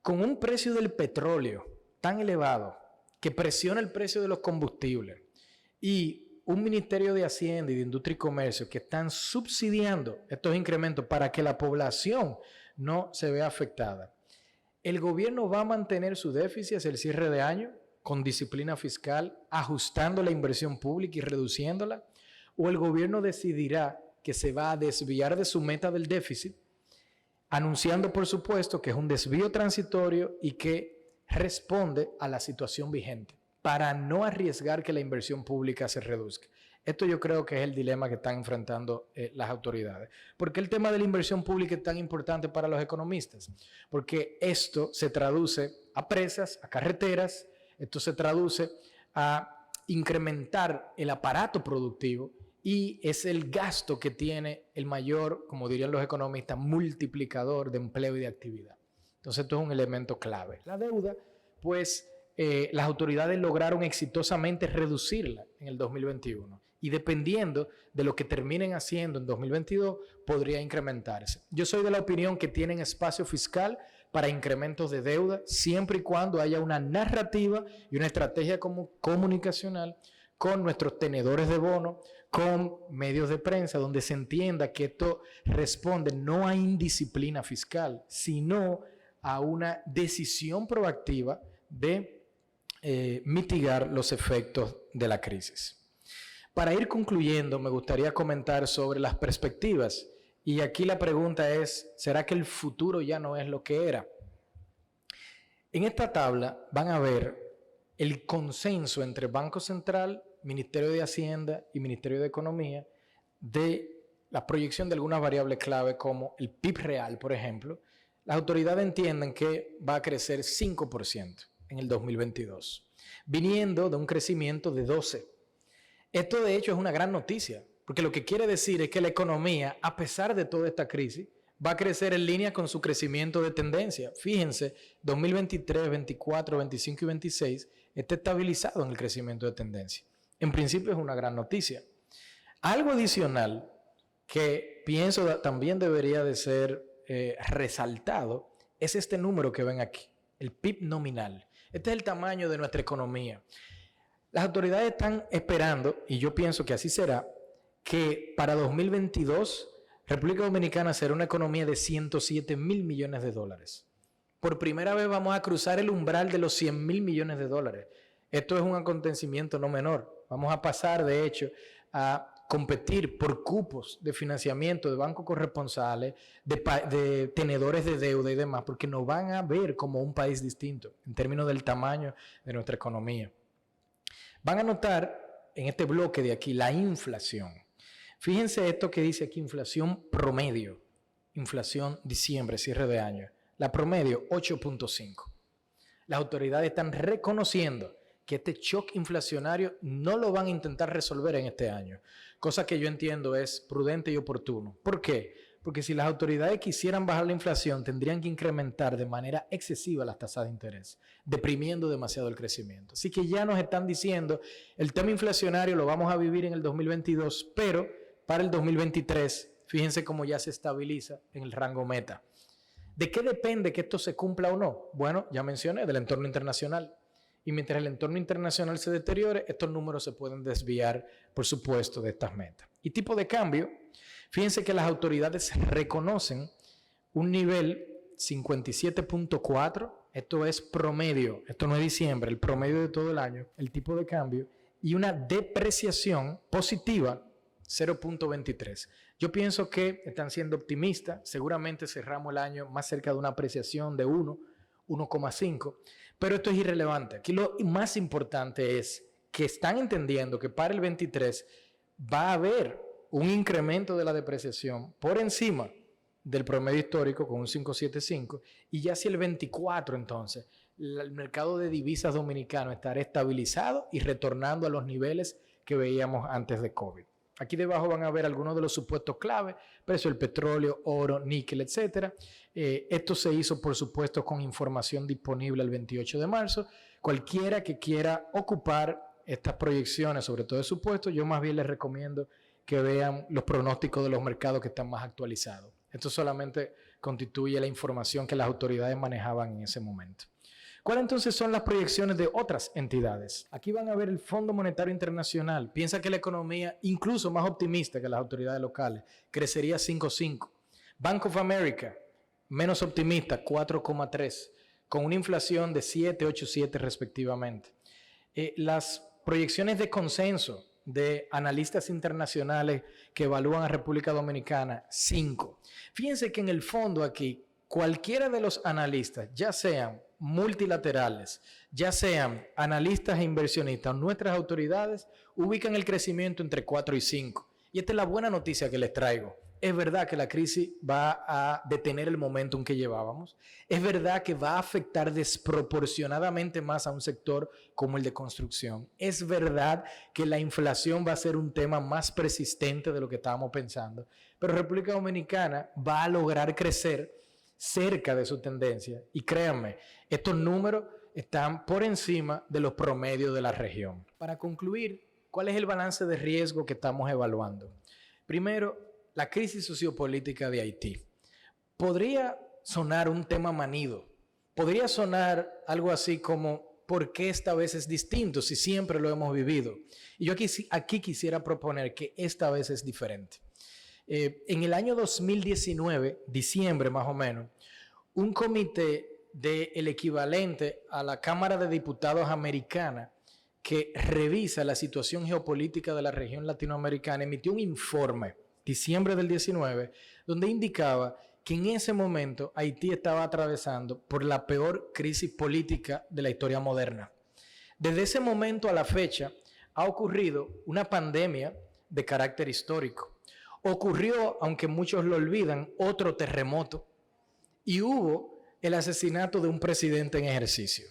con un precio del petróleo tan elevado que presiona el precio de los combustibles y un Ministerio de Hacienda y de Industria y Comercio que están subsidiando estos incrementos para que la población no se vea afectada, ¿el gobierno va a mantener su déficit hacia el cierre de año con disciplina fiscal, ajustando la inversión pública y reduciéndola? ¿O el gobierno decidirá que se va a desviar de su meta del déficit, anunciando, por supuesto, que es un desvío transitorio y que responde a la situación vigente, para no arriesgar que la inversión pública se reduzca? Esto yo creo que es el dilema que están enfrentando las autoridades. ¿Por qué el tema de la inversión pública es tan importante para los economistas? Porque esto se traduce a presas, a carreteras, esto se traduce a incrementar el aparato productivo y es el gasto que tiene el mayor, como dirían los economistas, multiplicador de empleo y de actividad. Entonces esto es un elemento clave. La deuda, pues las autoridades lograron exitosamente reducirla en el 2021 y dependiendo de lo que terminen haciendo en 2022 podría incrementarse. Yo soy de la opinión que tienen espacio fiscal para incrementos de deuda siempre y cuando haya una narrativa y una estrategia comunicacional con nuestros tenedores de bonos, con medios de prensa, donde se entienda que esto responde no a indisciplina fiscal, sino a una decisión proactiva de mitigar los efectos de la crisis. Para ir concluyendo, me gustaría comentar sobre las perspectivas. Y aquí la pregunta es, ¿será que el futuro ya no es lo que era? En esta tabla van a ver el consenso entre Banco Central, Ministerio de Hacienda y Ministerio de Economía de la proyección de algunas variables clave como el PIB real, por ejemplo. Las autoridades entienden que va a crecer 5% en el 2022, viniendo de un crecimiento de 12%. Esto de hecho es una gran noticia, porque lo que quiere decir es que la economía, a pesar de toda esta crisis, va a crecer en línea con su crecimiento de tendencia. Fíjense, 2023, 24, 25 y 26 está estabilizado en el crecimiento de tendencia. En principio es una gran noticia. Algo adicional que pienso también debería de ser resaltado es este número que ven aquí, el PIB nominal. Este es el tamaño de nuestra economía. Las autoridades están esperando, y yo pienso que así será, que para 2022 República Dominicana será una economía de 107.000 millones de dólares. Por primera vez vamos a cruzar el umbral de los 100.000 millones de dólares. Esto es un acontecimiento no menor. Vamos a pasar, de hecho, a competir por cupos de financiamiento de bancos corresponsales, de tenedores de deuda y demás, porque nos van a ver como un país distinto en términos del tamaño de nuestra economía. Van a notar en este bloque de aquí la inflación. Fíjense esto que dice aquí, inflación promedio, inflación diciembre, cierre de año. La promedio, 8.5. Las autoridades están reconociendo que este shock inflacionario no lo van a intentar resolver en este año, cosa que yo entiendo es prudente y oportuno. ¿Por qué? Porque si las autoridades quisieran bajar la inflación, tendrían que incrementar de manera excesiva las tasas de interés, deprimiendo demasiado el crecimiento. Así que ya nos están diciendo, el tema inflacionario lo vamos a vivir en el 2022, pero para el 2023, fíjense cómo ya se estabiliza en el rango meta. ¿De qué depende que esto se cumpla o no? Bueno, ya mencioné, del entorno internacional. Y mientras el entorno internacional se deteriore, estos números se pueden desviar, por supuesto, de estas metas. Y tipo de cambio, fíjense que las autoridades reconocen un nivel 57.4, esto es promedio, esto no es diciembre, el promedio de todo el año, el tipo de cambio, y una depreciación positiva 0.23. Yo pienso que están siendo optimistas, seguramente cerramos el año más cerca de una apreciación de 1,5, pero esto es irrelevante. Aquí lo más importante es que están entendiendo que para el 23 va a haber un incremento de la depreciación por encima del promedio histórico con un 5.75, y ya hacia el 24 entonces el mercado de divisas dominicano estará estabilizado y retornando a los niveles que veíamos antes de COVID. Aquí debajo van a ver algunos de los supuestos clave, precio del petróleo, oro, níquel, etc. Esto se hizo, por supuesto, con información disponible el 28 de marzo. Cualquiera que quiera ocupar estas proyecciones, sobre todo de supuestos, yo más bien les recomiendo que vean los pronósticos de los mercados que están más actualizados. Esto solamente constituye la información que las autoridades manejaban en ese momento. ¿Cuáles entonces son las proyecciones de otras entidades? Aquí van a ver el Fondo Monetario Internacional. Piensa que la economía, incluso más optimista que las autoridades locales, crecería 5.5. Bank of America, menos optimista, 4.3, con una inflación de 7, 8, 7 respectivamente. Las proyecciones de consenso de analistas internacionales que evalúan a República Dominicana, 5. Fíjense que en el fondo aquí, cualquiera de los analistas, ya sean multilaterales, ya sean analistas e inversionistas, nuestras autoridades ubican el crecimiento entre 4 y 5. Y esta es la buena noticia que les traigo. Es verdad que la crisis va a detener el momentum que llevábamos. Es verdad que va a afectar desproporcionadamente más a un sector como el de construcción. Es verdad que la inflación va a ser un tema más persistente de lo que estábamos pensando. Pero República Dominicana va a lograr crecer cerca de su tendencia. Y créanme, estos números están por encima de los promedios de la región. Para concluir, ¿cuál es el balance de riesgo que estamos evaluando? Primero, la crisis sociopolítica de Haití. Podría sonar un tema manido. Podría sonar algo así como, ¿por qué esta vez es distinto si siempre lo hemos vivido? Y yo aquí quisiera proponer que esta vez es diferente. En el año 2019, diciembre más o menos, un comité del equivalente a la Cámara de Diputados americana que revisa la situación geopolítica de la región latinoamericana emitió un informe, diciembre del 19, donde indicaba que en ese momento Haití estaba atravesando por la peor crisis política de la historia moderna. Desde ese momento a la fecha ha ocurrido una pandemia de carácter histórico. Ocurrió, aunque muchos lo olvidan, otro terremoto y hubo el asesinato de un presidente en ejercicio.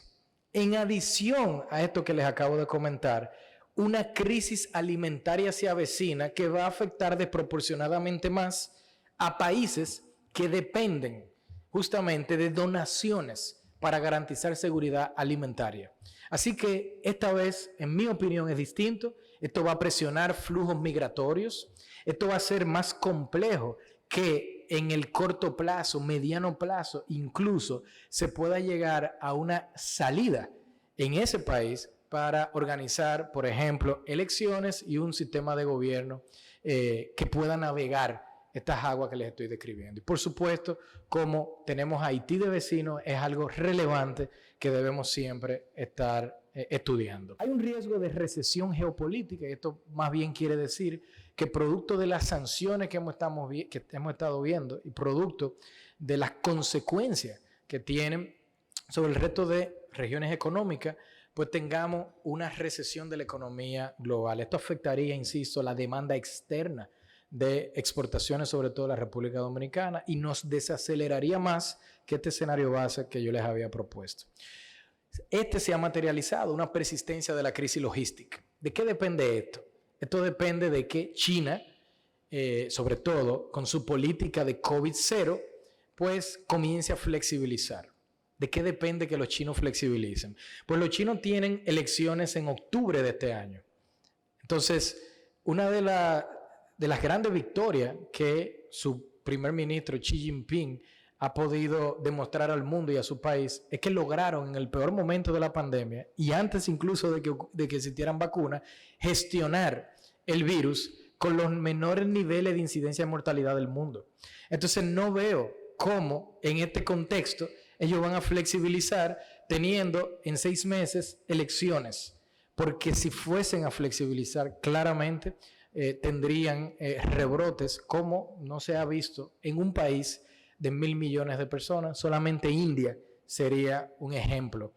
En adición a esto que les acabo de comentar, una crisis alimentaria se avecina que va a afectar desproporcionadamente más a países que dependen justamente de donaciones para garantizar seguridad alimentaria. Así que esta vez, en mi opinión, es distinto. Esto va a presionar flujos migratorios. Esto va a ser más complejo que en el corto plazo, mediano plazo, incluso se pueda llegar a una salida en ese país para organizar, por ejemplo, elecciones y un sistema de gobierno que pueda navegar estas aguas que les estoy describiendo. Y por supuesto, como tenemos a Haití de vecino, es algo relevante que debemos siempre estar estudiando. Hay un riesgo de recesión geopolítica, y esto más bien quiere decir que producto de las sanciones que hemos estado viendo y producto de las consecuencias que tienen sobre el resto de regiones económicas, pues tengamos una recesión de la economía global. Esto afectaría, insisto, la demanda externa de exportaciones, sobre todo de la República Dominicana, y nos desaceleraría más que este escenario base que yo les había propuesto. Este se ha materializado, una persistencia de la crisis logística. ¿De qué depende esto? Esto depende de que China sobre todo con su política de COVID-0, pues comience a flexibilizar. ¿De qué depende que los chinos flexibilicen? Pues los chinos tienen elecciones en octubre de este año. Entonces, una de las grandes victorias que su primer ministro Xi Jinping ha podido demostrar al mundo y a su país es que lograron en el peor momento de la pandemia y antes incluso de que existieran vacunas, gestionar el virus con los menores niveles de incidencia y mortalidad del mundo. Entonces no veo cómo en este contexto ellos van a flexibilizar teniendo en 6 meses elecciones, porque si fuesen a flexibilizar claramente tendrían rebrotes como no se ha visto en un país de 1.000 millones de personas. Solamente India sería un ejemplo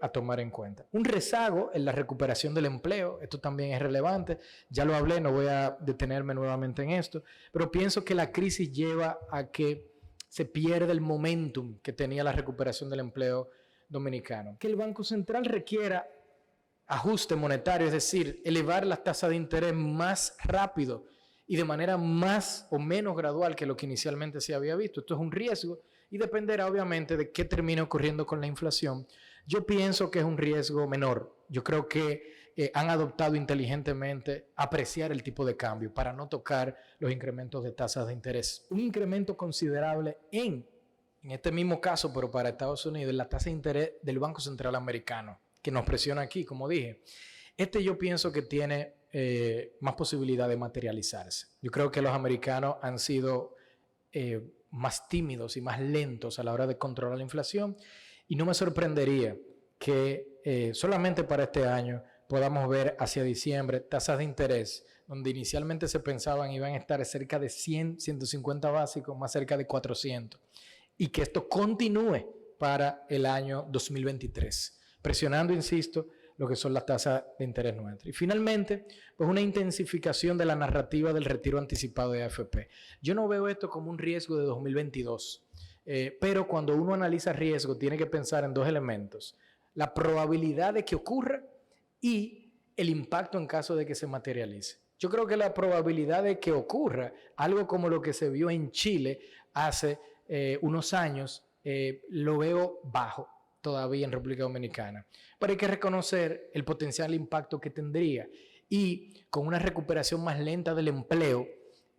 a tomar en cuenta. Un rezago en la recuperación del empleo, esto también es relevante, ya lo hablé, no voy a detenerme nuevamente en esto, pero pienso que la crisis lleva a que se pierde el momentum que tenía la recuperación del empleo dominicano. Que el Banco Central requiera ajuste monetario, es decir, elevar las tasas de interés más rápido y de manera más o menos gradual que lo que inicialmente se había visto. Esto es un riesgo y dependerá obviamente de qué termine ocurriendo con la inflación. Yo pienso que es un riesgo menor. Yo creo que han adoptado inteligentemente apreciar el tipo de cambio para no tocar los incrementos de tasas de interés. Un incremento considerable en este mismo caso, pero para Estados Unidos, la tasa de interés del Banco Central Americano, que nos presiona aquí, como dije. Yo pienso que tiene más posibilidad de materializarse. Yo creo que los americanos han sido más tímidos y más lentos a la hora de controlar la inflación y no me sorprendería que solamente para este año podamos ver hacia diciembre tasas de interés donde inicialmente se pensaban iban a estar cerca de 100, 150 básicos, más cerca de 400, y que esto continúe para el año 2023, presionando, insisto, lo que son las tasas de interés nuestras. Y finalmente, pues una intensificación de la narrativa del retiro anticipado de AFP. Yo no veo esto como un riesgo de 2022, pero cuando uno analiza riesgo tiene que pensar en 2 elementos: la probabilidad de que ocurra y el impacto en caso de que se materialice. Yo creo que la probabilidad de que ocurra algo como lo que se vio en Chile hace unos años, lo veo bajo todavía en República Dominicana. Pero hay que reconocer el potencial impacto que tendría y con una recuperación más lenta del empleo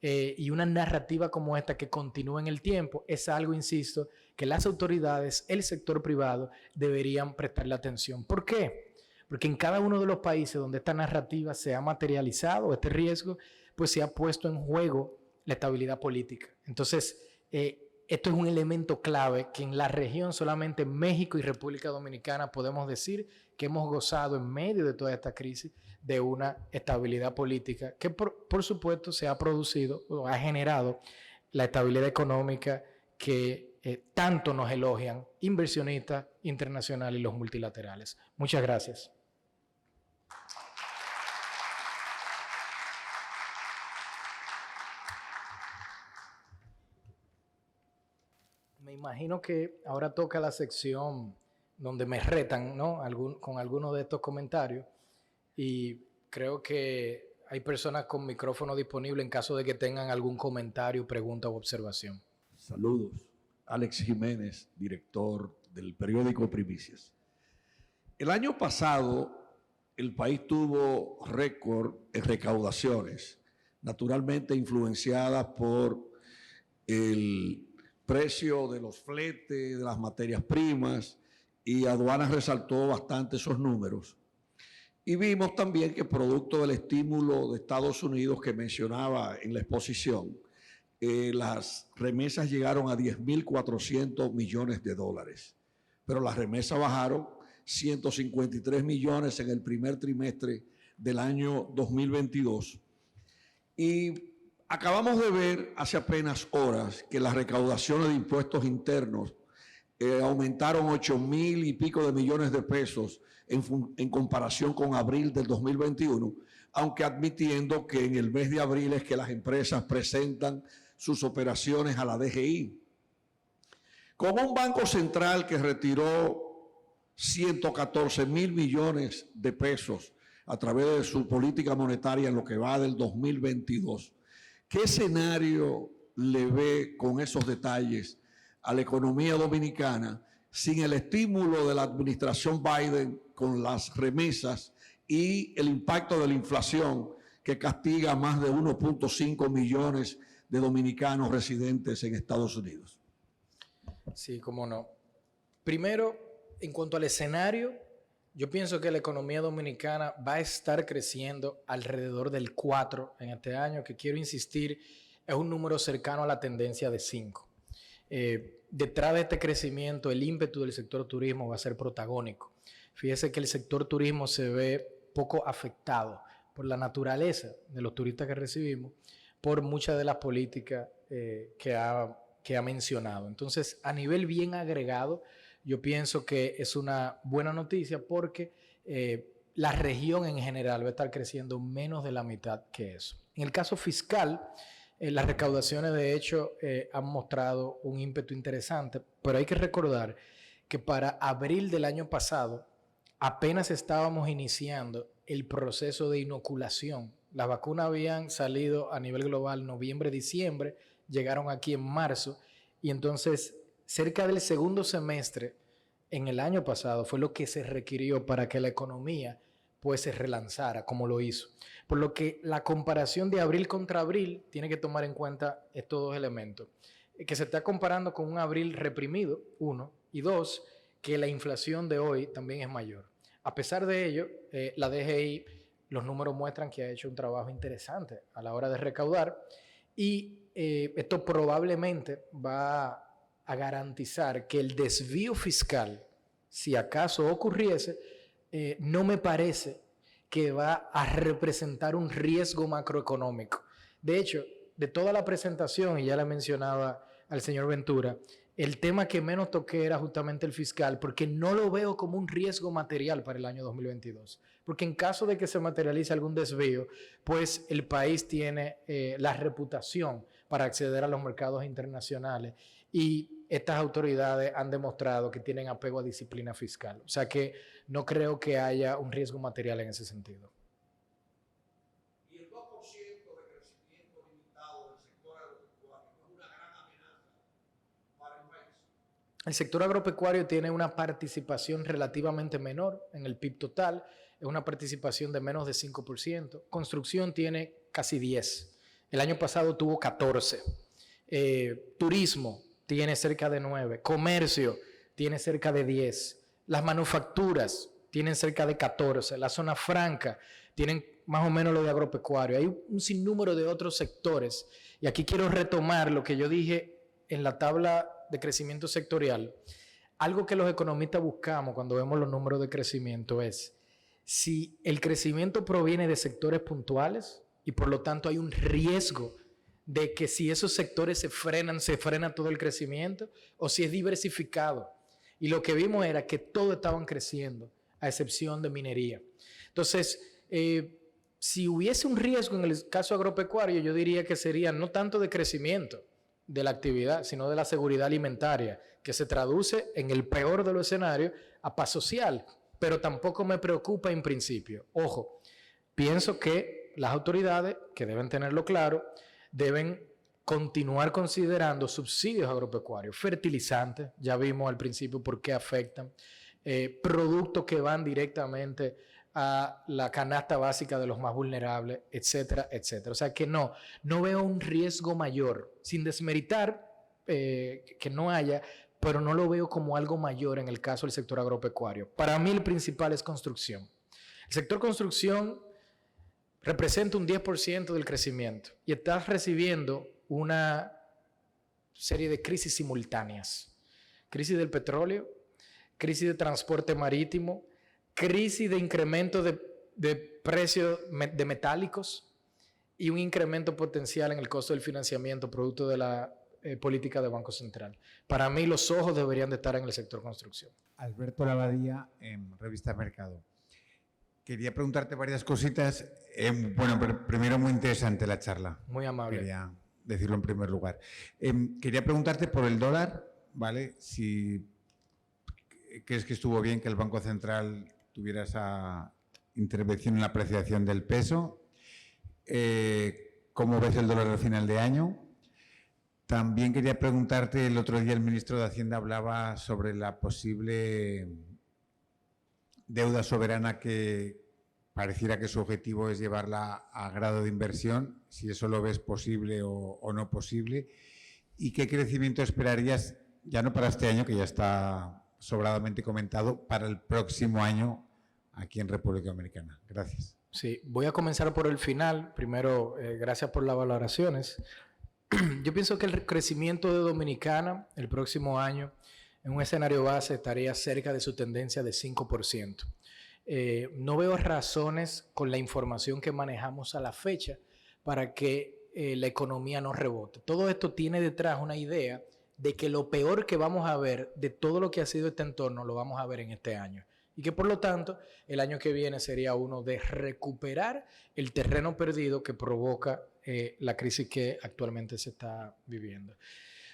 y una narrativa como esta que continúa en el tiempo, es algo, insisto, que las autoridades, el sector privado deberían prestarle atención. ¿Por qué? Porque en cada uno de los países donde esta narrativa se ha materializado, este riesgo, pues se ha puesto en juego la estabilidad política. Entonces, esto es un elemento clave que en la región solamente México y República Dominicana podemos decir que hemos gozado en medio de toda esta crisis de una estabilidad política que por supuesto se ha producido o ha generado la estabilidad económica que tanto nos elogian inversionistas internacionales y los multilaterales. Muchas gracias. Me imagino que ahora toca la sección donde me retan, ¿no? Con algunos de estos comentarios, y creo que hay personas con micrófono disponible en caso de que tengan algún comentario, pregunta o observación. Saludos. Alex Jiménez, director del periódico Primicias. El año pasado el país tuvo récord en recaudaciones, naturalmente influenciadas por el precio de los fletes, de las materias primas, y Aduanas resaltó bastante esos números. Y vimos también que producto del estímulo de Estados Unidos que mencionaba en la exposición, las remesas llegaron a 10.400 millones de dólares, pero las remesas bajaron 153 millones en el primer trimestre del año 2022. Y acabamos de ver hace apenas horas que las recaudaciones de impuestos internos aumentaron 8.000 y pico de millones de pesos en comparación con abril del 2021, aunque admitiendo que en el mes de abril es que las empresas presentan sus operaciones a la DGI. Con un banco central que retiró 114.000 millones de pesos a través de su política monetaria en lo que va del 2022, ¿qué escenario le ve con esos detalles a la economía dominicana sin el estímulo de la administración Biden con las remesas y el impacto de la inflación que castiga a más de 1.5 millones de dominicanos residentes en Estados Unidos? Sí, cómo no. Primero, en cuanto al escenario, yo pienso que la economía dominicana va a estar creciendo alrededor del 4 en este año, que quiero insistir, es un número cercano a la tendencia de 5. Detrás de este crecimiento, el ímpetu del sector turismo va a ser protagónico. Fíjese que el sector turismo se ve poco afectado por la naturaleza de los turistas que recibimos, por muchas de las políticas que ha mencionado. Entonces, a nivel bien agregado, yo pienso que es una buena noticia porque la región en general va a estar creciendo menos de la mitad que eso. En el caso fiscal, las recaudaciones de hecho han mostrado un ímpetu interesante, pero hay que recordar que para abril del año pasado apenas estábamos iniciando el proceso de inoculación. Las vacunas habían salido a nivel global noviembre, diciembre, llegaron aquí en marzo y entonces cerca del segundo semestre en el año pasado fue lo que se requirió para que la economía pues se relanzara como lo hizo. Por lo que la comparación de abril contra abril tiene que tomar en cuenta estos dos elementos. Que se está comparando con un abril reprimido, 1, y 2, que la inflación de hoy también es mayor. A pesar de ello, la DGI, los números muestran que ha hecho un trabajo interesante a la hora de recaudar y esto probablemente va a garantizar que el desvío fiscal, si acaso ocurriese, no me parece que va a representar un riesgo macroeconómico. De hecho, de toda la presentación, y ya le mencionaba al señor Ventura, el tema que menos toqué era justamente el fiscal, porque no lo veo como un riesgo material para el año 2022. Porque en caso de que se materialice algún desvío, pues el país tiene la reputación para acceder a los mercados internacionales y estas autoridades han demostrado que tienen apego a disciplina fiscal. O sea que no creo que haya un riesgo material en ese sentido. Y el 2% de crecimiento limitado del sector agropecuario es una gran amenaza para el país. El sector agropecuario tiene una participación relativamente menor en el PIB total, es una participación de menos de 5%. Construcción tiene casi 10%. El año pasado tuvo 14%. Turismo tiene cerca de 9%. Comercio tiene cerca de 10%. Las manufacturas tienen cerca de 14%. La zona franca tienen más o menos lo de agropecuario. Hay un sinnúmero de otros sectores. Y aquí quiero retomar lo que yo dije en la tabla de crecimiento sectorial. Algo que los economistas buscamos cuando vemos los números de crecimiento es si el crecimiento proviene de sectores puntuales y por lo tanto hay un riesgo de que si esos sectores se frena todo el crecimiento, o si es diversificado. Y lo que vimos era que todos estaban creciendo, a excepción de minería. Entonces, si hubiese un riesgo en el caso agropecuario, yo diría que sería no tanto de crecimiento de la actividad, sino de la seguridad alimentaria, que se traduce en el peor de los escenarios a paz social, pero tampoco me preocupa en principio. Ojo, pienso que las autoridades, que deben tenerlo claro, deben continuar considerando subsidios agropecuarios, fertilizantes, ya vimos al principio por qué afectan, productos que van directamente a la canasta básica de los más vulnerables, etcétera, etcétera. O sea que no veo un riesgo mayor, sin desmeritar que no haya, pero no lo veo como algo mayor en el caso del sector agropecuario. Para mí el principal es construcción. El sector construcción representa un 10% del crecimiento y está recibiendo una serie de crisis simultáneas. Crisis del petróleo, crisis de transporte marítimo, crisis de incremento de precios de metálicos y un incremento potencial en el costo del financiamiento producto de la política del Banco Central. Para mí los ojos deberían de estar en el sector construcción. Alberto Lavadía, en Revista Mercado. Quería preguntarte varias cositas. Bueno, pero primero muy interesante la charla. Muy amable. Quería decirlo en primer lugar. Quería preguntarte por el dólar, ¿vale? Si crees que estuvo bien que el Banco Central tuviera esa intervención en la apreciación del peso. cómo ves el dólar al final de año. También quería preguntarte, el otro día el ministro de Hacienda hablaba sobre la posible deuda soberana que pareciera que su objetivo es llevarla a grado de inversión, si eso lo ves posible o no posible. ¿Y qué crecimiento esperarías, ya no para este año, que ya está sobradamente comentado, para el próximo año aquí en República Dominicana? Gracias. Sí, voy a comenzar por el final. Primero, gracias por las valoraciones. Yo pienso que el crecimiento de Dominicana el próximo año en un escenario base estaría cerca de su tendencia de 5%. No veo razones con la información que manejamos a la fecha para que la economía no rebote. Todo esto tiene detrás una idea de que lo peor que vamos a ver de todo lo que ha sido este entorno lo vamos a ver en este año. Y que por lo tanto el año que viene sería uno de recuperar el terreno perdido que provoca la crisis que actualmente se está viviendo.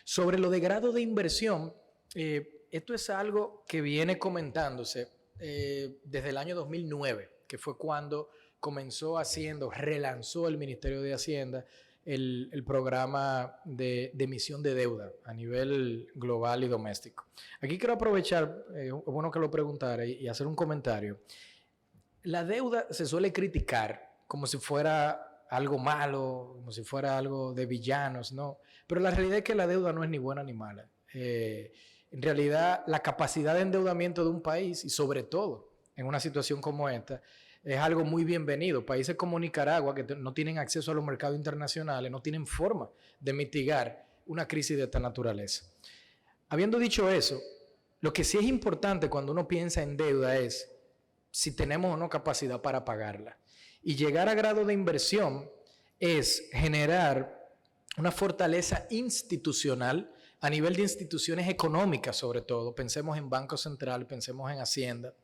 Sobre lo de grado de inversión, esto es algo que viene comentándose desde el año 2009, que fue cuando relanzó el Ministerio de Hacienda el programa de emisión de deuda a nivel global y doméstico. Aquí quiero aprovechar, es bueno que lo preguntara y hacer un comentario. La deuda se suele criticar como si fuera algo malo, como si fuera algo de villanos, ¿no? Pero la realidad es que la deuda no es ni buena ni mala. En realidad, la capacidad de endeudamiento de un país, y sobre todo en una situación como esta, es algo muy bienvenido. Países como Nicaragua, que no tienen acceso a los mercados internacionales, no tienen forma de mitigar una crisis de esta naturaleza. Habiendo dicho eso, lo que sí es importante cuando uno piensa en deuda es si tenemos o no capacidad para pagarla. Y llegar a grado de inversión es generar una fortaleza institucional a nivel de instituciones económicas, sobre todo. Pensemos en Banco Central, pensemos en Hacienda.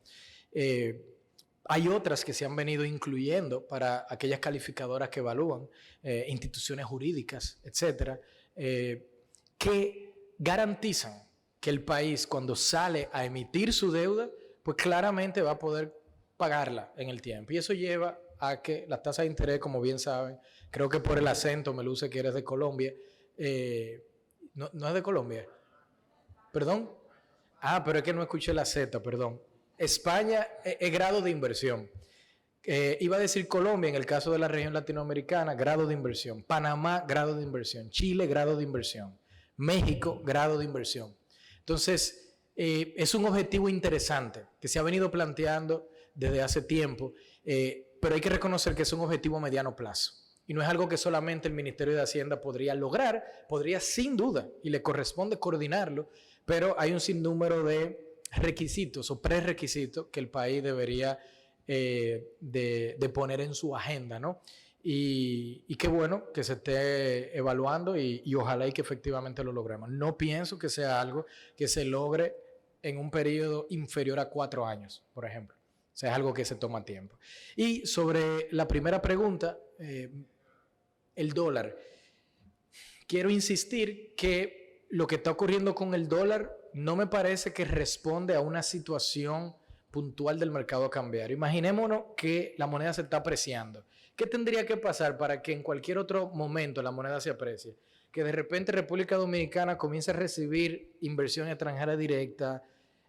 Hay otras que se han venido incluyendo para aquellas calificadoras que evalúan, instituciones jurídicas, etcétera, que garantizan que el país, cuando sale a emitir su deuda, pues claramente va a poder pagarla en el tiempo. Y eso lleva a que las tasas de interés, como bien saben, creo que por el acento me luce que eres de Colombia. No es de Colombia. ¿Perdón? Ah, pero es que no escuché la Z, perdón. España es grado de inversión. Iba a decir Colombia, en el caso de la región latinoamericana, grado de inversión. Panamá, grado de inversión. Chile, grado de inversión. México, grado de inversión. Entonces, es un objetivo interesante que se ha venido planteando desde hace tiempo, pero hay que reconocer que es un objetivo a mediano plazo. Y no es algo que solamente el Ministerio de Hacienda podría lograr, podría sin duda, y le corresponde coordinarlo, pero hay un sinnúmero de requisitos o prerequisitos que el país debería de poner en su agenda, ¿no? Y qué bueno que se esté evaluando y ojalá y que efectivamente lo logremos. No pienso que sea algo que se logre en un periodo inferior a 4 años, por ejemplo. O sea, es algo que se toma tiempo. Y sobre la primera pregunta, el dólar. Quiero insistir que lo que está ocurriendo con el dólar no me parece que responde a una situación puntual del mercado cambiario. Imaginémonos que la moneda se está apreciando. ¿Qué tendría que pasar para que en cualquier otro momento la moneda se aprecie? Que de repente República Dominicana comience a recibir inversión extranjera directa,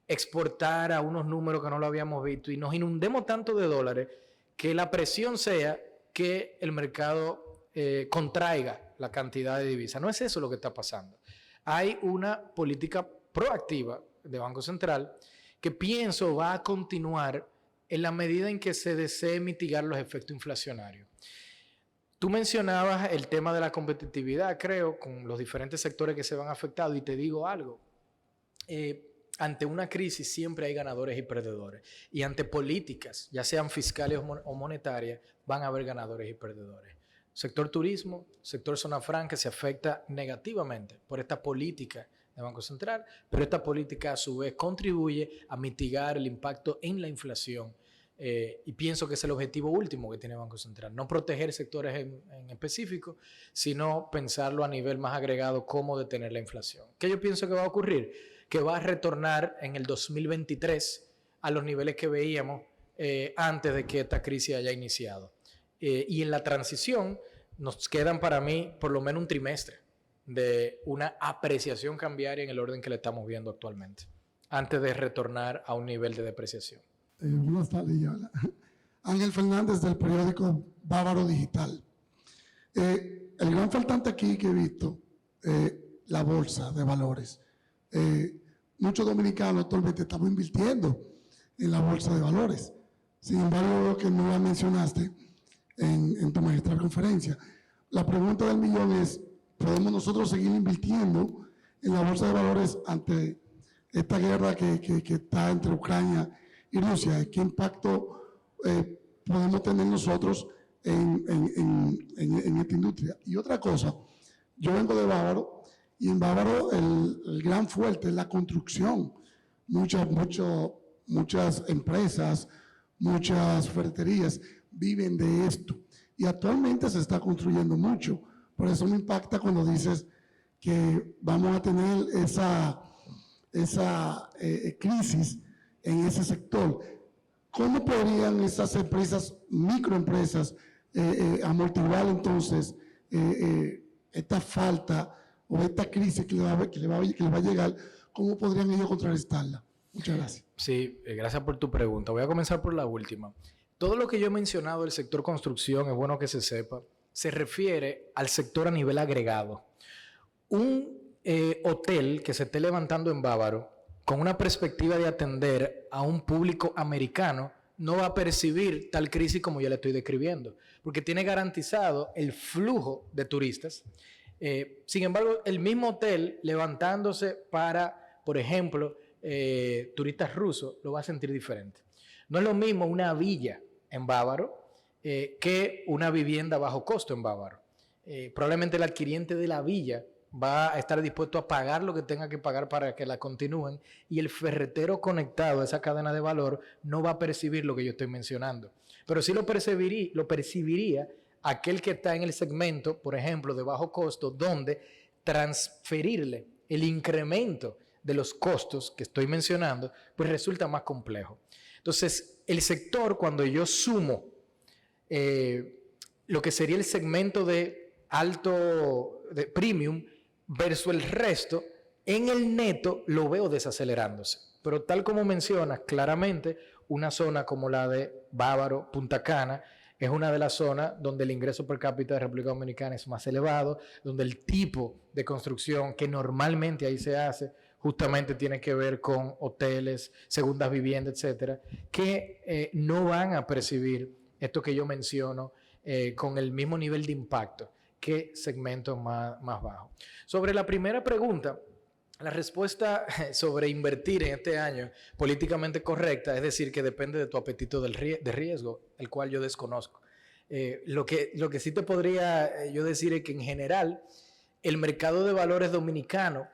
exportar a unos números que no lo habíamos visto y nos inundemos tanto de dólares que la presión sea que el mercado contraiga la cantidad de divisas. No es eso lo que está pasando. Hay una política proactiva de Banco Central que pienso va a continuar en la medida en que se desee mitigar los efectos inflacionarios. Tú mencionabas el tema de la competitividad, creo, con los diferentes sectores que se van afectados, y te digo algo. Ante una crisis siempre hay ganadores y perdedores. Y ante políticas, ya sean fiscales o monetarias, van a haber ganadores y perdedores. Sector turismo, sector zona franca se afecta negativamente por esta política de Banco Central, pero esta política a su vez contribuye a mitigar el impacto en la inflación. Y pienso que es el objetivo último que tiene Banco Central. No proteger sectores en específico, sino pensarlo a nivel más agregado, cómo detener la inflación. ¿Qué yo pienso que va a ocurrir? Que va a retornar en el 2023 a los niveles que veíamos antes de que esta crisis haya iniciado. Y en la transición nos quedan para mí por lo menos un trimestre de una apreciación cambiaria en el orden que le estamos viendo actualmente, antes de retornar a un nivel de depreciación. Buenas tardes, Yala. Ángel Fernández, del periódico Bávaro Digital. El gran faltante aquí que he visto, la bolsa de valores. Muchos dominicanos actualmente estamos invirtiendo en la bolsa de valores. Sin embargo, que no la mencionaste en tu magistral conferencia. La pregunta del millón es, ¿podemos nosotros seguir invirtiendo en la bolsa de valores ante esta guerra que está entre Ucrania y Rusia? ¿Qué impacto podemos tener nosotros en esta industria? Y otra cosa, yo vengo de Bávaro, y en Bávaro el gran fuerte es la construcción. Muchas empresas, muchas ferreterías viven de esto. Y actualmente se está construyendo mucho. Por eso me impacta cuando dices que vamos a tener esa crisis en ese sector. ¿Cómo podrían esas empresas, microempresas, amortiguar entonces esta falta o esta crisis que le va a llegar? ¿Cómo podrían ellos contrarrestarla? Muchas gracias. Sí, gracias por tu pregunta. Voy a comenzar por la última. Todo lo que yo he mencionado del sector construcción, es bueno que se sepa, se refiere al sector a nivel agregado. Un hotel que se esté levantando en Bávaro, con una perspectiva de atender a un público americano, no va a percibir tal crisis como yo le estoy describiendo, porque tiene garantizado el flujo de turistas. Sin embargo, el mismo hotel levantándose para, por ejemplo, turistas rusos, lo va a sentir diferente. No es lo mismo una villa en Bávaro que una vivienda a bajo costo en Bávaro. Probablemente el adquiriente de la villa va a estar dispuesto a pagar lo que tenga que pagar para que la continúen, y el ferretero conectado a esa cadena de valor no va a percibir lo que yo estoy mencionando. Pero sí lo percibiría aquel que está en el segmento, por ejemplo, de bajo costo, donde transferirle el incremento de los costos que estoy mencionando, pues resulta más complejo. Entonces, el sector, cuando yo sumo lo que sería el segmento de alto, de premium, versus el resto, en el neto lo veo desacelerándose. Pero tal como mencionas, claramente, una zona como la de Bávaro, Punta Cana, es una de las zonas donde el ingreso per cápita de República Dominicana es más elevado, donde el tipo de construcción que normalmente ahí se hace justamente tiene que ver con hoteles, segundas viviendas, etcétera, que no van a percibir esto que yo menciono con el mismo nivel de impacto que segmentos más bajos. Sobre la primera pregunta, la respuesta sobre invertir en este año políticamente correcta, es decir, que depende de tu apetito de riesgo, el cual yo desconozco. Lo que sí te podría yo decir es que en general el mercado de valores dominicano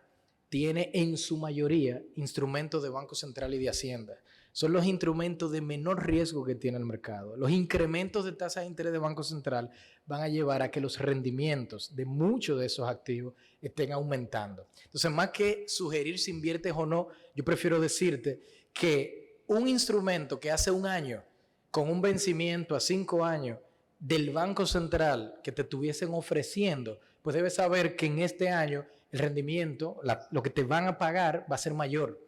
tiene en su mayoría instrumentos de Banco Central y de Hacienda. Son los instrumentos de menor riesgo que tiene el mercado. Los incrementos de tasas de interés de Banco Central van a llevar a que los rendimientos de muchos de esos activos estén aumentando. Entonces, más que sugerir si inviertes o no, yo prefiero decirte que un instrumento que hace un año, con un vencimiento a 5 años del Banco Central que te estuviesen ofreciendo, pues debes saber que en este año el rendimiento, lo que te van a pagar va a ser mayor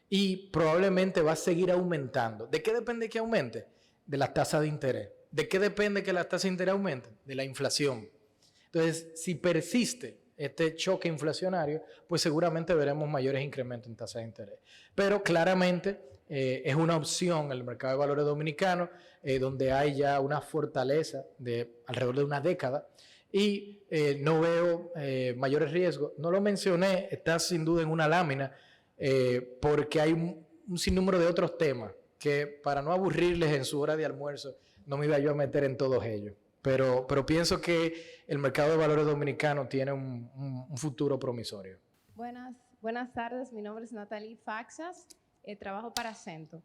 y probablemente va a seguir aumentando. ¿De qué depende que aumente? De las tasas de interés. ¿De qué depende que las tasas de interés aumenten? De la inflación. Entonces, si persiste este choque inflacionario, pues seguramente veremos mayores incrementos en tasas de interés. Pero claramente es una opción en el mercado de valores dominicano, donde hay ya una fortaleza de alrededor de una década, y no veo mayores riesgos. No lo mencioné, está sin duda en una lámina, porque hay un sinnúmero de otros temas que, para no aburrirles en su hora de almuerzo, no me iba yo a meter en todos ellos. Pero pienso que el mercado de valores dominicano tiene un futuro promisorio. Buenas tardes, mi nombre es Natalie Faxas, trabajo para Acento.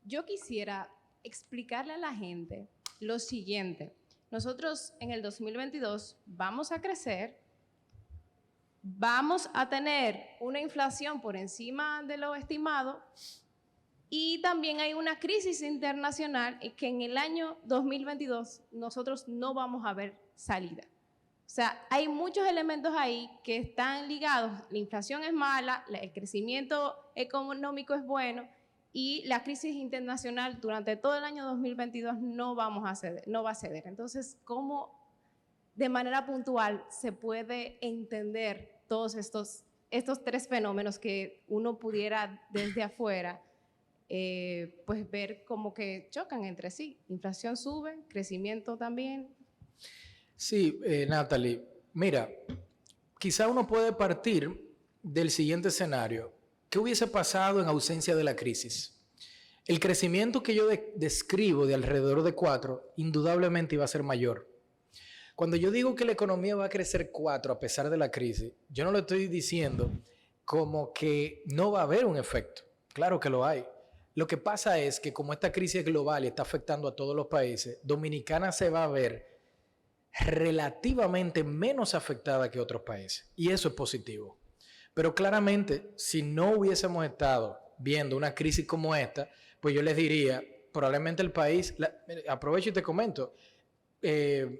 Yo quisiera explicarle a la gente lo siguiente. Nosotros en el 2022 vamos a crecer, vamos a tener una inflación por encima de lo estimado y también hay una crisis internacional que en el año 2022 nosotros no vamos a ver salida. O sea, hay muchos elementos ahí que están ligados. La inflación es mala, el crecimiento económico es bueno y la crisis internacional durante todo el año 2022 no va a ceder. Entonces, ¿cómo de manera puntual se puede entender todos estos tres fenómenos que uno pudiera desde afuera pues ver como que chocan entre sí? Inflación sube, crecimiento también. Sí, Natalie, mira, quizá uno puede partir del siguiente escenario. ¿Qué hubiese pasado en ausencia de la crisis? El crecimiento que yo describo de alrededor de 4, indudablemente iba a ser mayor. Cuando yo digo que la economía va a crecer 4 a pesar de la crisis, yo no lo estoy diciendo como que no va a haber un efecto. Claro que lo hay. Lo que pasa es que como esta crisis es global y está afectando a todos los países, Dominicana se va a ver relativamente menos afectada que otros países. Y eso es positivo. Pero claramente, si no hubiésemos estado viendo una crisis como esta, pues yo les diría, probablemente el país, aprovecho y te comento, déjame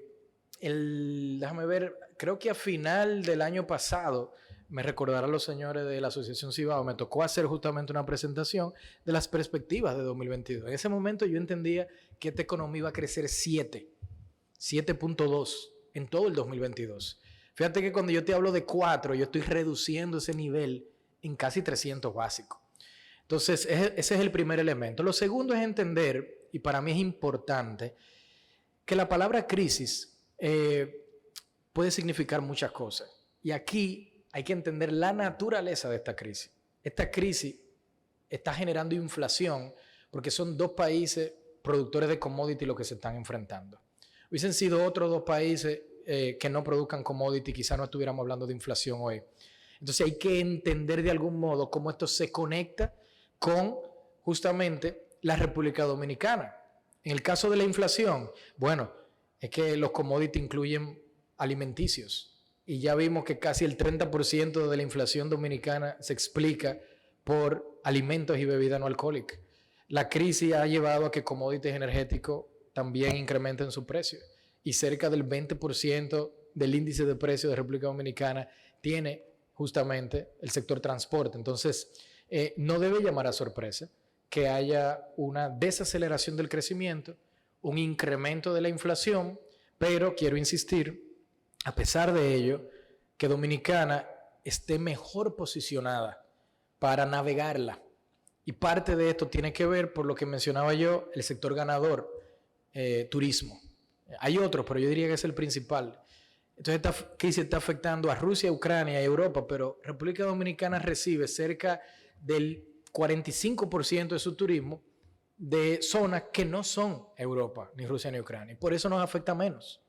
ver, creo que a final del año pasado, me recordarán los señores de la Asociación Cibao, me tocó hacer justamente una presentación de las perspectivas de 2022. En ese momento yo entendía que esta economía iba a crecer 7.2 en todo el 2022. Fíjate que cuando yo te hablo de 4, yo estoy reduciendo ese nivel en casi 300 básicos. Entonces, ese es el primer elemento. Lo segundo es entender, y para mí es importante, que la palabra crisis puede significar muchas cosas. Y aquí hay que entender la naturaleza de esta crisis. Esta crisis está generando inflación porque son 2 países productores de commodity los que se están enfrentando. Hubiesen sido otros 2 países que no produzcan commodity, quizás no estuviéramos hablando de inflación hoy. Entonces hay que entender de algún modo cómo esto se conecta con justamente la República Dominicana. En el caso de la inflación, bueno, es que los commodities incluyen alimenticios y ya vimos que casi el 30% de la inflación dominicana se explica por alimentos y bebidas no alcohólicas. La crisis ha llevado a que commodities energéticos también incrementen su precio y cerca del 20% del índice de precios de República Dominicana tiene justamente el sector transporte. Entonces, no debe llamar a sorpresa que haya una desaceleración del crecimiento, un incremento de la inflación, pero quiero insistir, a pesar de ello, que Dominicana esté mejor posicionada para navegarla. Y parte de esto tiene que ver, por lo que mencionaba yo, el sector ganador, turismo. Hay otros, pero yo diría que es el principal. Entonces esta crisis está afectando a Rusia, Ucrania y Europa, pero República Dominicana recibe cerca del 45% de su turismo de zonas que no son Europa, ni Rusia, ni Ucrania. Y por eso nos afecta menos.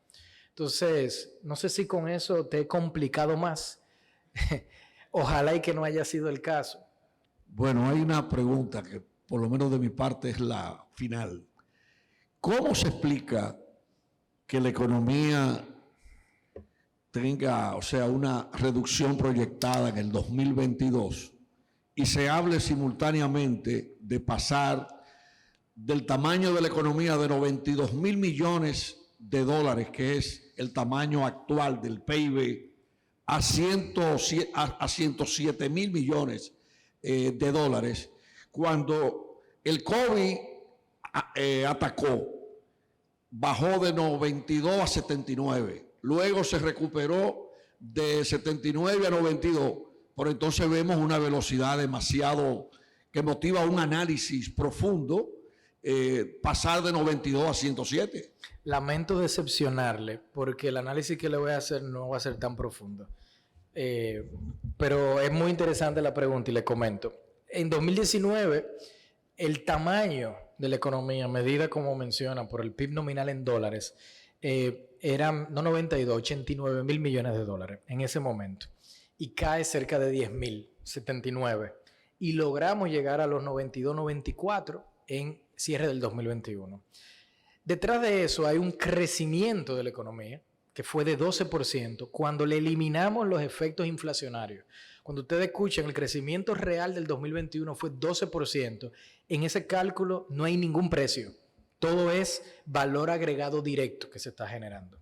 Entonces, no sé si con eso te he complicado más. Ojalá y que no haya sido el caso. Bueno, hay una pregunta que por lo menos de mi parte es la final. ¿Cómo se explica que la economía tenga, o sea, una reducción proyectada en el 2022 y se hable simultáneamente de pasar del tamaño de la economía de 92 mil millones de dólares, que es el tamaño actual del PIB, a 107 mil millones de dólares, cuando el COVID atacó, bajó de 92 a 79, luego se recuperó de 79 a 92, por entonces vemos una velocidad demasiado que motiva un análisis profundo, pasar de 92 a 107. Lamento decepcionarle, porque el análisis que le voy a hacer no va a ser tan profundo. Pero es muy interesante la pregunta y le comento. En 2019, el tamaño de la economía, medida como menciona por el PIB nominal en dólares, eran no 92, 89 mil millones de dólares en ese momento. Y cae cerca de 10 mil, 79. Y logramos llegar a los 92, 94 en cierre del 2021. Detrás de eso hay un crecimiento de la economía que fue de 12% cuando le eliminamos los efectos inflacionarios. Cuando ustedes escuchan el crecimiento real del 2021 fue 12%, en ese cálculo no hay ningún precio. Todo es valor agregado directo que se está generando.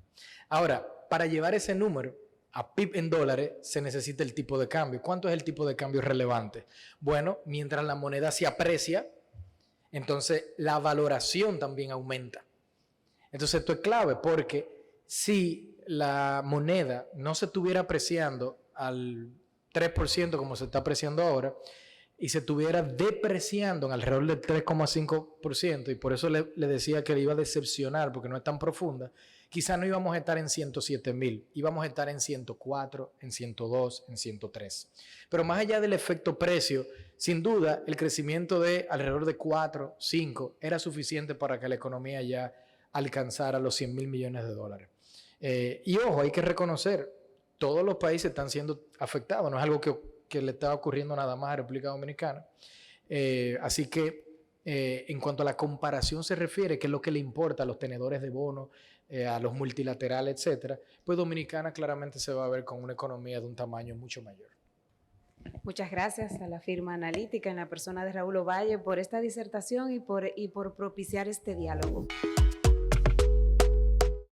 Ahora, para llevar ese número a PIB en dólares se necesita el tipo de cambio. ¿Cuánto es el tipo de cambio relevante? Bueno, mientras la moneda se aprecia, entonces la valoración también aumenta. Entonces esto es clave porque si la moneda no se estuviera apreciando al 3% como se está apreciando ahora y se estuviera depreciando en alrededor del 3,5%, y por eso le decía que le iba a decepcionar porque no es tan profunda, quizás no íbamos a estar en 107,000, íbamos a estar en 104, en 102, en 103. Pero más allá del efecto precio, sin duda el crecimiento de alrededor de 4, 5 era suficiente para que la economía ya alcanzara los 100,000 millones de dólares. Y ojo, hay que reconocer, todos los países están siendo afectados, no es algo que le está ocurriendo nada más a República Dominicana. Así que en cuanto a la comparación se refiere, que es lo que le importa a los tenedores de bonos, a los multilaterales, etcétera, pues Dominicana claramente se va a ver con una economía de un tamaño mucho mayor. Muchas gracias a la firma analítica en la persona de Raúl Ovalle por esta disertación y por propiciar este diálogo.